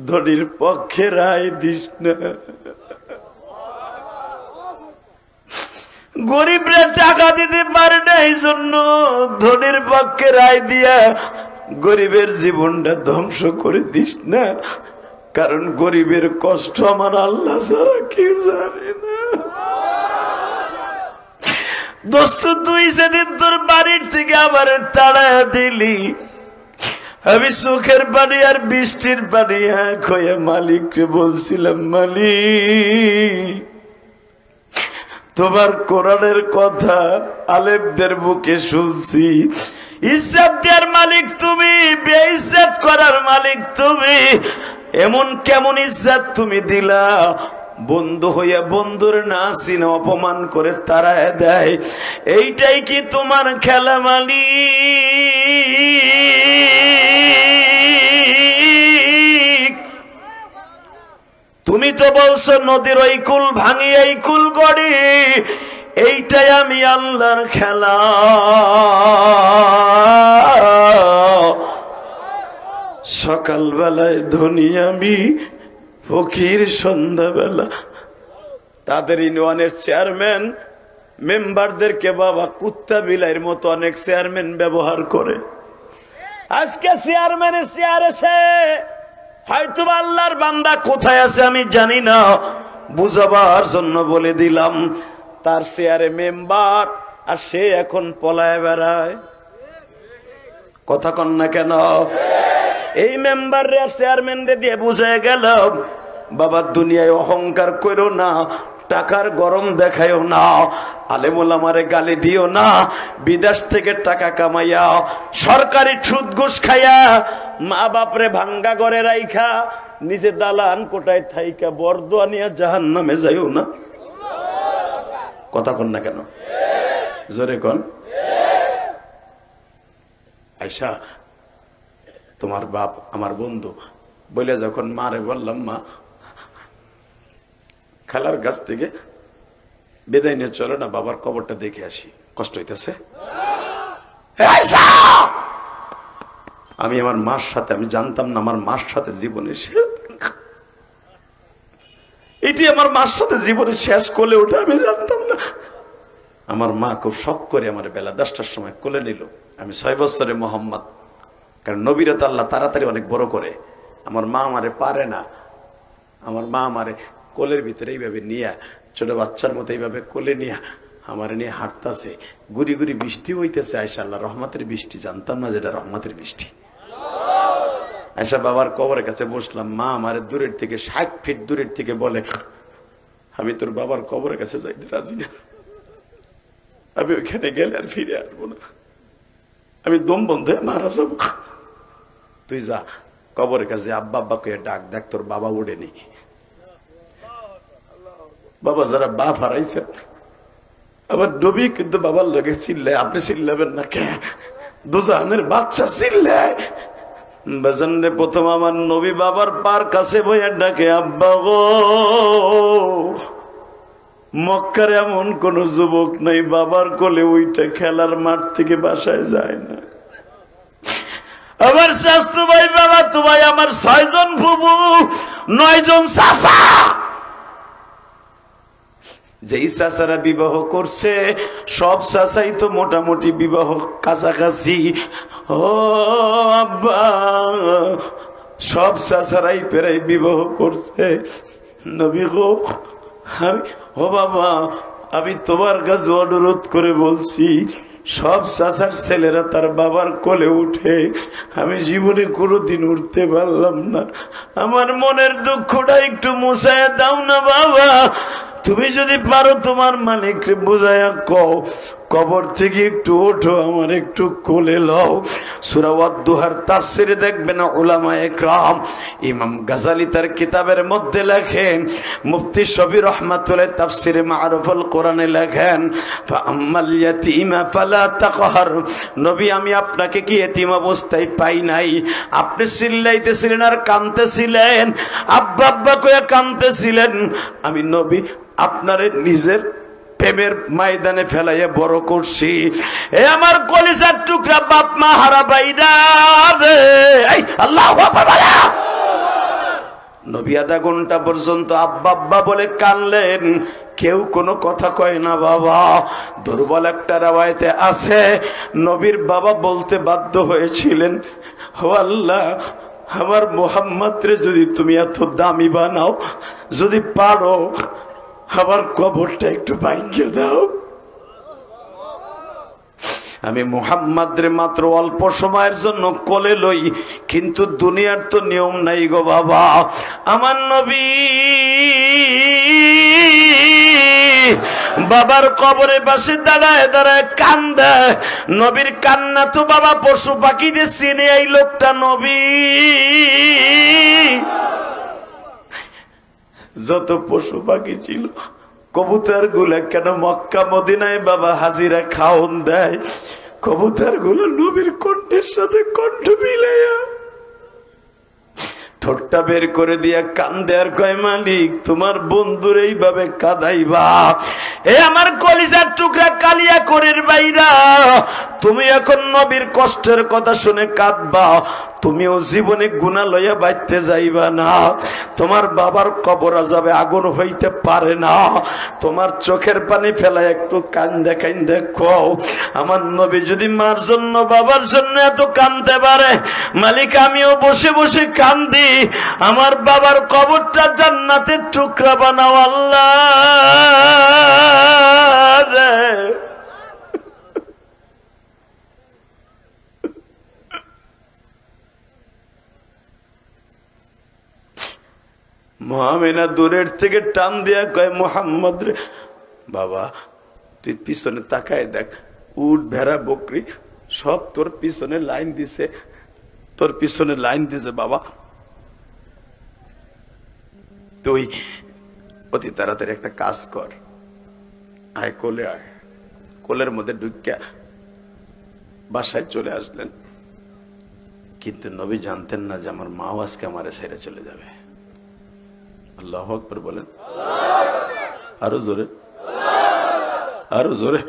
Speaker 1: ধনীর পক্ষে রায় দিস না। গরিবরা টাকা দিতে পারে না, এই জন্য ধনীর পক্ষে রায় দিয়া গরিবের জীবনটা ধ্বংস করে দিস না, কারণ গরিবের কষ্ট আমার আল্লাহ ছাড়া কেউ জানে না। দোস্ত তুই সেদিন তোর বাড়ির থেকে আবার তাড়ায় দিলি, আমি চোখের পানি আর বৃষ্টির পানি এক হয়ে মালিককে বলছিলাম মালিক তোমার কোরআনের কথা আলেমদের মুখে শুনছি, ইজ্জত দেওয়ার মালিক তুমি, বেইজ্জত করার মালিক তুমি, এমন কেমন ইজ্জত তুমি দিলা, বন্ধু হইয়া বন্ধুর না চিনে অপমান করে তাড়ায় দেয়, এইটাই কি তোমার খেলা মালিক? তুমি তো বলছো নদীর ওই কুল ভাঙি এই কুল গড়ি, এইটাই আমি আল্লাহর খেলা। সকালবেলায় ধনী আমি, ফকির সন্ধ্যাবেলা। তাদের ইউনিয়নের চেয়ারম্যান মেম্বারদেরকে বাবা কুত্তা বিলাইয়ের মতো অনেক চেয়ারম্যান ব্যবহার করে। আজকে চেয়ারম্যানের চেয়ার এসে হয়তো আল্লাহর বান্দা কোথায় আছে আমি জানি না, বুঝাবার জন্য বলে দিলাম তার চেয়ারে মেম্বার, আর সে এখন পলায় বেড়ায়। কথা কন না কেন? এই মেম্বার রে চেয়ারম্যান রে দিয়ে বুঝে গেল বাবা দুনিয়ায় অহংকার করো না, টাকার গরম দেখায়ও না, আলেম ওলামারে গালি দিও না, বিদেশ থেকে টাকা কামাইয়া সরকারি সুদ ঘুষ খাইয়া মা বাপরে ভাঙ্গা ঘরে রাইখা নিজে দালান কোটায় থাইকা বরদোয়া নিয়ে জাহান্নামে যাইও না। কথা কন না কেন? জোরে কন। আয়সা তোমার বাপ আমার বন্ধু বলে যখন মারে বললাম মা খালার কাছ থেকে বিদায় নিয়ে চলো না বাবার কবরটা দেখে আসি, কষ্ট হইতেছে। আয়েশা, আমি আমার মার সাথে, আমি জানতাম না আমার মার সাথে জীবনের শেষ, এটি আমার মার সাথে জীবনের শেষ কোলে ওঠে, আমি জানতাম না। আমার মা খুব শখ করে আমার বেলা 10টার সময় কোলে নিল। আমি 6 বছরে মোহাম্মদ, কারণ নবীরা তো আল্লাহ তাড়াতাড়ি অনেক বড় করে। আমার মা আমারে পারে না, আমার মা আমারে কোলের ভিতরে এইভাবে নিয়ে, ছোট বাচ্চার মতো এইভাবে কোলে নিয়ে আমার নিয়ে হাঁটতেছে। গুড়ি গুড়ি বৃষ্টি হইতেছে। আয়েশা, আল্লাহ রহমতের বৃষ্টি, জানতাম না যেটা রহমতের বৃষ্টি। আয়েশা বাবার কবরের কাছে বসলাম। মা আমারে দূরের থেকে 60 ফিট দূরের থেকে বলে, আমি তোর বাবার কবরের কাছে যাইতে রাজি না, আমি ওইখানে গেলে আর ফিরে আসবো না, আমি দম বন্ধ হয়ে মারা যাবো। তুই যা কবরের কাছে, আব্বা আব্বা কে ডাক, দেখ তোর বাবা উঠেনি। বাবা যারা বাপ হারাইছেন, আবার নবী কিন্তু বাবার লগে চিল্লায়, আপনি চিল্লাবেন না কে? দুজাহানের বাচ্চা চিল্লায়। বেজানরে প্রথম আমার নবী বাবার পার কাছে বইয়া ডাকে, আব্বা গো। মক্কার এমন কোন যুবক নাই বাবার কোলে ওইটা খেলার মাঠ থেকে বাসায় যায় না। আমার শাস্তু ভাই, বাবা তো ভাই, আমার 6 জন ফুফু, 9 জন চাচা। যেই চাচারা বিবাহ করছে সব চাচাই তো মোটামুটি বিবাহ কাছাকাছি। ও আব্বা, সব চাচারাই প্রায় বিবাহ করছে। নবী গো, ও বাবা, আমি তোমার কাছে অনুরোধ করে বলছি, সব চাচার ছেলেরা তার বাবার কোলে উঠে, আমি জীবনে কোনোদিন উঠতে পারলাম না। আমার মনের দুঃখটা একটু মুছায়া দাও না বাবা। তুমি যদি পারো তোমার মালিককে বুঝায়া কও, কবর থেকে একটু ওঠো, আমার একটু কোলে লও। সূরা ওয়াদ-দুহার তাফসিরে দেখবেন উলামায়ে কেরাম, ইমাম গাজালি তার কিতাবের মধ্যে লেখেন, মুফতি শফি রহমাতুল্লাহ তাফসিরে মারুফুল কোরআনে লেখেন, ফাআম্মাল ইয়াতীমা ফালা তাকহার। নবী, আমি আপনাকে কি এতিম অবস্থায় পাই নাই? আপনি চিল্লাইতেছিলেন আর কাঁদতেছিলেন, আব্বা আব্বা কইয়া কাঁদতেছিলেন। আমি নবী আপনারে নিজের প্রেমের ময়দানে ফেলাইয়া বড় করছি। এ আমার কলিজার টুকরা বাপ মা হারা বাইরা রে, আল্লাহু আকবার বলা। নবী আধা ঘন্টা পর্যন্ত আব্বা আব্বা বলে কানলেন, কেউ কোনো কথা কয় না বাবা। দুর্বল একটা রাওয়ায়াতে আছে, নবীর বাবা বলতে বাধ্য হয়েছিলেন, ও আল্লাহ, আমার মুহাম্মদ রে যদি তুমি এত দামি বানাও, যদি পারো আমার কবরটা একটু ভাঙিয়ে দাও। আমি মুহাম্মদ রে মাত্র অল্প সময়ের জন্য কোলে লই, কিন্তু দুনিয়ার তো নিয়ম নাই গো বাবা। আমার নবী বাবার কবরে পাশে দাঁড়ায় দাঁড়ায় কান্দে। নবীর কান্না তো বাবা পশু পাখি দিয়ে চিনে, এই লোকটা নবী। যত পশু পাখি ছিল, কবুতর গুলা কেন মক্কা মদিনায় বাবা হাজিরা খাওন দেয়, কবুতর গুলো নবীর কণ্ঠের সাথে কণ্ঠ মিলাইয়া ঠোঁটটা বের করে দিয়া কান্দে আর কয়, মালিক তোমার বন্ধুর এইভাবে কাঁদাইবা? এ আমার কলিজার টুকরা কালিয়া করির বাইরা, তুমি এখন নবীর কষ্টের কথা শুনে কাঁদবা, তুমিও জীবনে গুনাহ লইয়া বাইতে যাইবা না। তোমার বাবার কবর আযাবে আগুন হইতে পারে না। তোমার চোখের পানি ফেলা একটু কান্দে কান্দে কও, আমার নবী যদি মার জন্য বাবার জন্য এত কাঁদতে পারে, মালিক আমিও বসে বসে কান্দি, আমার বাবার কবরটা জান্নাতের টুকরা বানাও আল্লাহ রে। মুহাম্মদ দূরের থেকে টান দিয়া কয়, মুহাম্মদ রে বাবা, তুই পিছনে তাকায় দেখ, উট ভেড়া বকরি সব তোর পিছনে লাইন দিছে, তোর পিছনে লাইন দিছে বাবা। তুই অতি তাড়াতাড়ি একটা কাজ কর, আয় কোলে আয়। কোলের মধ্যে ঢুকিয়া বাসায় চলে আসলেন। কিন্তু নবী জানতেন না যে আমার মা আজকে আমারে ছেড়ে চলে যাবে। আল্লাহু আকবার বলেন, আরো জোরে, আরো জোরে।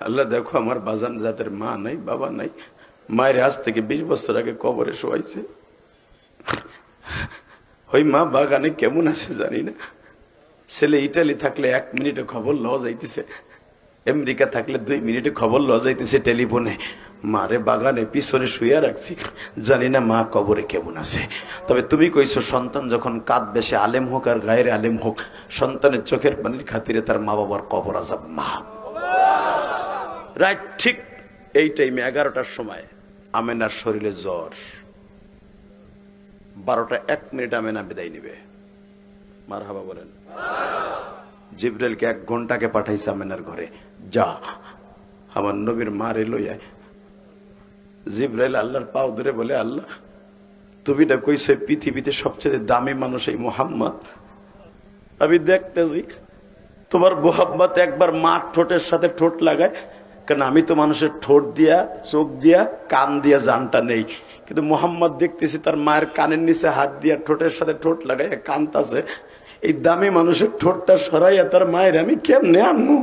Speaker 1: আল্লাহ দেখো আমার বাজান যাদের মা নাই বাবা নাই, মায়ের আজ থেকে 20 বছর আগে কবরে শোয়াইছে, ওই মা বাগানে কেমন আছে জানি না। ছেলে ইটালি থাকলে 1 মিনিটে খবর লওয়া যাইতেছে, আমেরিকা থাকলে 2 মিনিটে খবর লওয়া যাইতেছে টেলিফোনে। মারে বাগানে পিছনে শুয়ে রাখছি, জানি না মা কবরে কেমন আছে। তবে তুমি কইছো সন্তান যখন কাঁদবে, সে আলেম হোক আর গায়ের আলেম হোক, সন্তানের চোখের পানির খাতিরে তার মা বাবার কবর আযাব মা। রাইট, ঠিক এই টাইমে 11টার সময় আমেনার শরীরে জ্বর। 12টা 1 মিনিট আমেনা বিদায় নিবে। মারহাবা বলেন। জিবরাইলকে 1 ঘন্টাকে পাঠাইছে আমেনার ঘরে, যা আমার নবীর মারে লইয়া। জিবরাইল আল্লাহর পাও ধরে বলে, আল্লাহ তুমি না কইছো পৃথিবীতে সবচেয়ে দামি মানুষ এই মুহাম্মদ, আমি দেখতেছি তোমার মুহাম্মদ একবার মা ঠোঁটের সাথে ঠোঁট লাগায়, কারণ আমি তো মানুষের ঠোঁট দিয়া, চোখ দিয়া, কান দিয়া জানটা নেই, কিন্তু মুহাম্মদ দেখতেছি তার মায়ের কানের নিচে হাত দিয়া ঠোঁটের সাথে ঠোঁট লাগায় কানতাছে। এই দামি মানুষের ঠোঁটটা সরাইয়া তার মায়ের আমি কেমনে আনবো?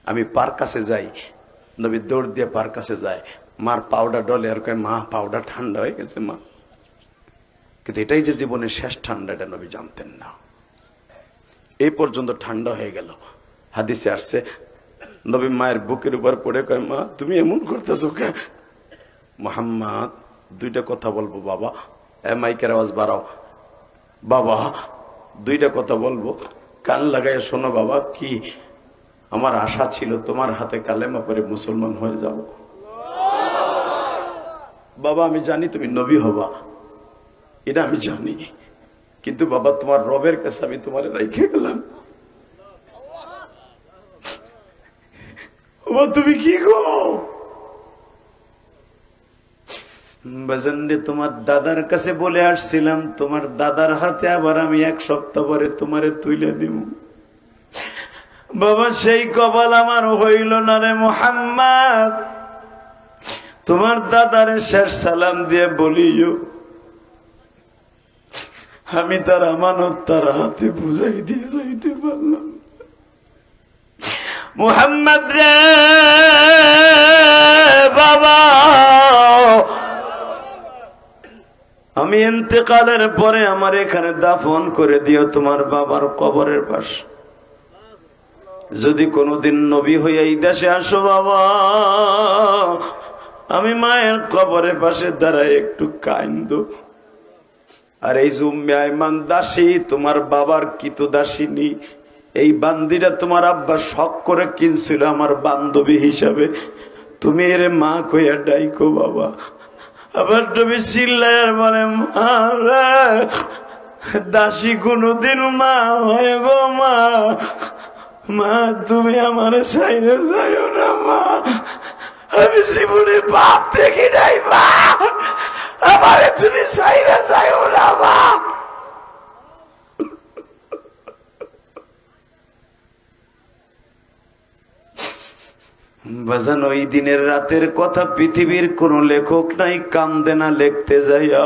Speaker 1: আমি পার কাছে যাই, নবী দৌড় দিয়ে পার কাছে যায়, মার পাউডার ডলে আর কয়, মা পাউডার ঠান্ডা হয়ে গেছে মা। কিন্তু এটাই যে জীবনের শেষ ঠান্ডা, এটা নবী জানতেন না। এই পর্যন্ত ঠান্ডা হয়ে গেল। হাদিসে আসছে নবী মায়ের বুকের উপর পড়ে কয়, মা তুমি এমন করতেছো কে? মুহাম্মদ 2টা কথা বলবো বাবা। মাইকের আওয়াজ বাড়াও। বাবা 2টা কথা বলবো, কান লাগাইয়া শোনো বাবা। কি? আমার আশা ছিল তোমার হাতে কালেমা পড়ে মুসলমান হয়ে যাব। বাবা আমি জানি তুমি নবী হবা, এটা আমি জানি, কিন্তু বাবা তোমার রবের কাছে আমি তোমার রেখে গেলাম। তুমি কি গো? বাজানরে তোমার দাদার কাছে বলে আসছিলাম, তোমার দাদার হাতে আবার আমি 1 সপ্তাহ পরে তোমারে তুলে দিব। বাবা সেই কপাল আমার হইল না রে মুহাম্মদ। তোমার দাদারে শেষ সালাম দিয়ে বলিও, আমি তার আমানত তার হাতে বুঝাই দিয়ে যাইতে পারলাম। মুহাম্মদ রে বাবা, আমি ইন্তেকালের পরে আমার এখানে দাফন করে দিও তোমার বাবার কবরের পাশে। যদি কোনোদিন নবী হইয়া এই দেশে আসো বাবা, আমি মায়ের কবরের পাশে দাঁড়ায় একটু কাইন্দো। আর এই উম্মে আইমান দাসী, তোমার বাবার কিতু দাসিনী, এই বান্দিটা তোমার আব্বা শখ করে কিনছিল আমার বান্ধবী হিসাবে, তুমি এর মা কইয়া ডাইকো বাবা। আবার তুমি চিল্লায়ার বলে, মা রে, দাসী কোনদিন মা হয় গো মা, মা তুমি আমার সাইরে যাইও না মা, আমি জীবনে বাপ দেখি নাই মা, আমারে তুমি সাইরে যাইও না মা। বাজান ওই দিনের রাতের কথা পৃথিবীর কোন লেখক নাই, কান্দে না লিখতে যাইয়া।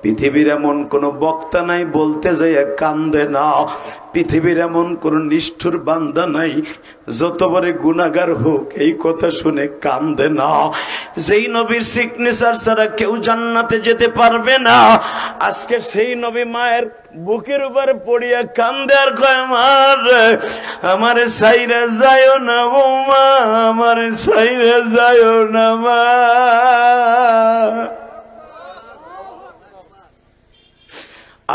Speaker 1: পৃথিবীর এমন কোন বক্তা নাই, বলতে যাইয়া কান্দে না। পৃথিবীর এমন কোন নিষ্ঠুর বান্দা নাই, যত বড় গুনাহগার হোক এই কথা শুনে কান্দে না। যেই নবীর সিগনেচার ছাড়া কেউ জান্নাতে যেতে পারবে না, আজকে সেই নবী মায়ের বুকের উপরে পড়িয়া কান্দে আর কয়, মা রে, আমারে সাইরা যায়ও না বৌমা, আমারে সাইরা যায়ও না মা।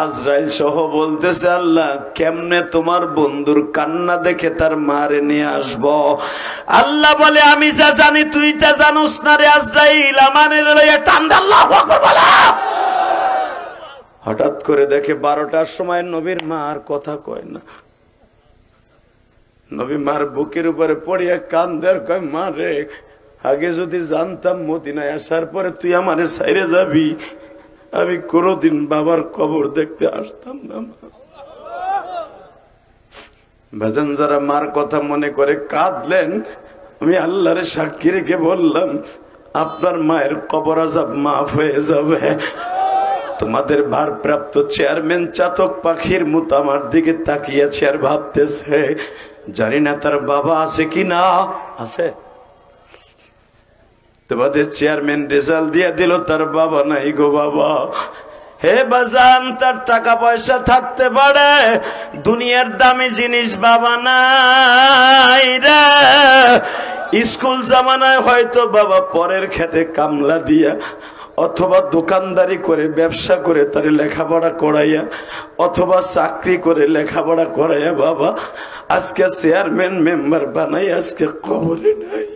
Speaker 1: আজরাইল সহ বলতেছে, আল্লাহ কেমনে তোমার বন্ধুর কান্না দেখে তার মারে নিয়ে আসবো? আল্লাহ বলে, আমি যা জানি তুই তা জানুস না রে আজরাইল, আমারে লইয়া টান দে। আল্লাহু আকবার বলা। হঠাৎ করে দেখে 12টার সময় নবীর মা আর কথা কয় না। নবী মার বুকের উপরে পড়িয়া কান্দে আর কয়, মা রে, আগে যদি জানতাম মদিনায় আসার পরে তুই আমারে ছাইরে যাবি, আমি কোনদিন বাবার কবর দেখতে আসতাম না। ভাজান যারা মার কথা মনে করে কাঁদলেন, আমি আল্লাহর সাক্ষী রেখে বললাম, আপনার মায়ের কবর আযাব মাফ হয়ে যাবে। তোমাদের ভারপ্রাপ্ত চেয়ারম্যান চাতক পাখির মতো আমার দিকে তাকিয়েছে আর ভাবতেছে জানি না তার বাবা আছে কি না আছে। তোমাদের চেয়ারম্যান রেজাল্ট দিয়ে দিল তার বাবা নাই গো বাবা। হে বাজান, তার টাকা পয়সা থাকতে পারে, দুনিয়ার দামি জিনিস বাবা নাই রে। স্কুল জামানায় হয়তো বাবা পরের খেতে কামলা দিয়া অথবা দোকানদারি করে ব্যবসা করে তার লেখাপড়া করাইয়া অথবা চাকরি করে লেখাপড়া করাইয়া বাবা আজকে চেয়ারম্যান মেম্বার বানাই আজকে কবরে নাই।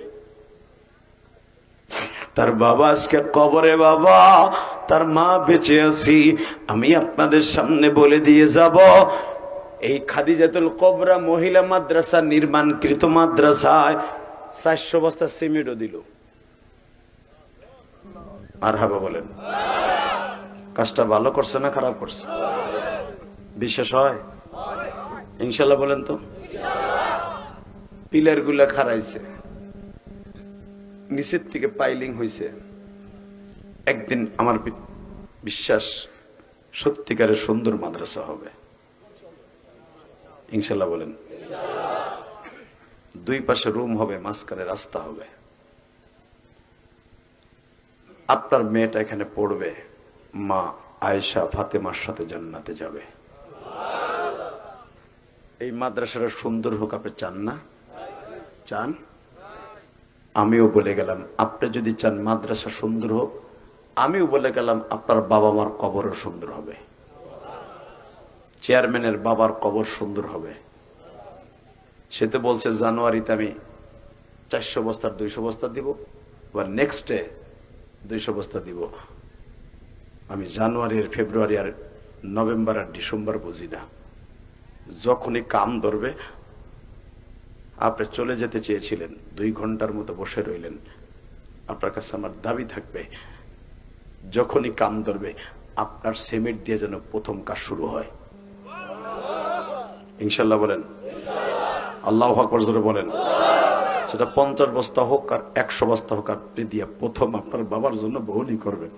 Speaker 1: তার বাবা আজকে কবরে বাবা, তার মা বেঁচে আছি। আমি আপনাদের সামনে বলে দিয়ে যাব, এই খাদিজাতুল কুবরা মহিলা মাদ্রাসা নির্মাণকৃত মাদ্রাসায় 400 বস্তা সিমেন্টও দিল। মারহাবা বলেন। কাজটা ভালো করছে না খারাপ করছে? বিশ্বাস হয় ইনশাল্লাহ বলেন তো। পিলার গুলা খারাইছে, নিচের থেকে পাইলিং হয়েছে। একদিন আমার বিশ্বাস সত্যিকারের সুন্দর মাদ্রাসা হবে ইনশাল্লাহ বলেন। দুই পাশে রুম হবে, মাঝখানে রাস্তা হবে। আপনার মেয়েটা এখানে পড়বে, মা আয়েশা ফাতেমার সাথে জান্নাতে যাবে। এই মাদ্রাসাটা সুন্দর হোক আপনি চান না? চান? আমিও বলে গেলাম আপনি যদি চান মাদ্রাসা সুন্দর হোক, আমিও বলে গেলাম আপনার বাবা মার কবরও সুন্দর হবে, চেয়ারম্যানের বাবার কবর সুন্দর হবে। সে তো বলছে জানুয়ারিতে আমি 400 বস্তার 200 বস্তা দিব, বা নেক্সট ডে 200 বস্তা দিব। আমি জানুয়ারি আর ফেব্রুয়ারি আর নভেম্বর আর ডিসেম্বর বুঝি না, যখনই কাম ধরবে। আপনি চলে যেতে চেয়েছিলেন, 2 ঘন্টার মতো বসে রইলেন। আপনার কাছে আমার দাবি থাকবে, যখনই কাম ধরবে আপনার সিমেন্ট দিয়ে যেন প্রথম কাজ শুরু হয় ইনশাল্লাহ বলেন। আল্লাহু আকবার জোরে বলেন। সেটা 50 বস্তা হোক আর 100 বস্তা হোক, আপনি দিয়ে প্রথম আপনার বাবার জন্য বহুলই করবেন।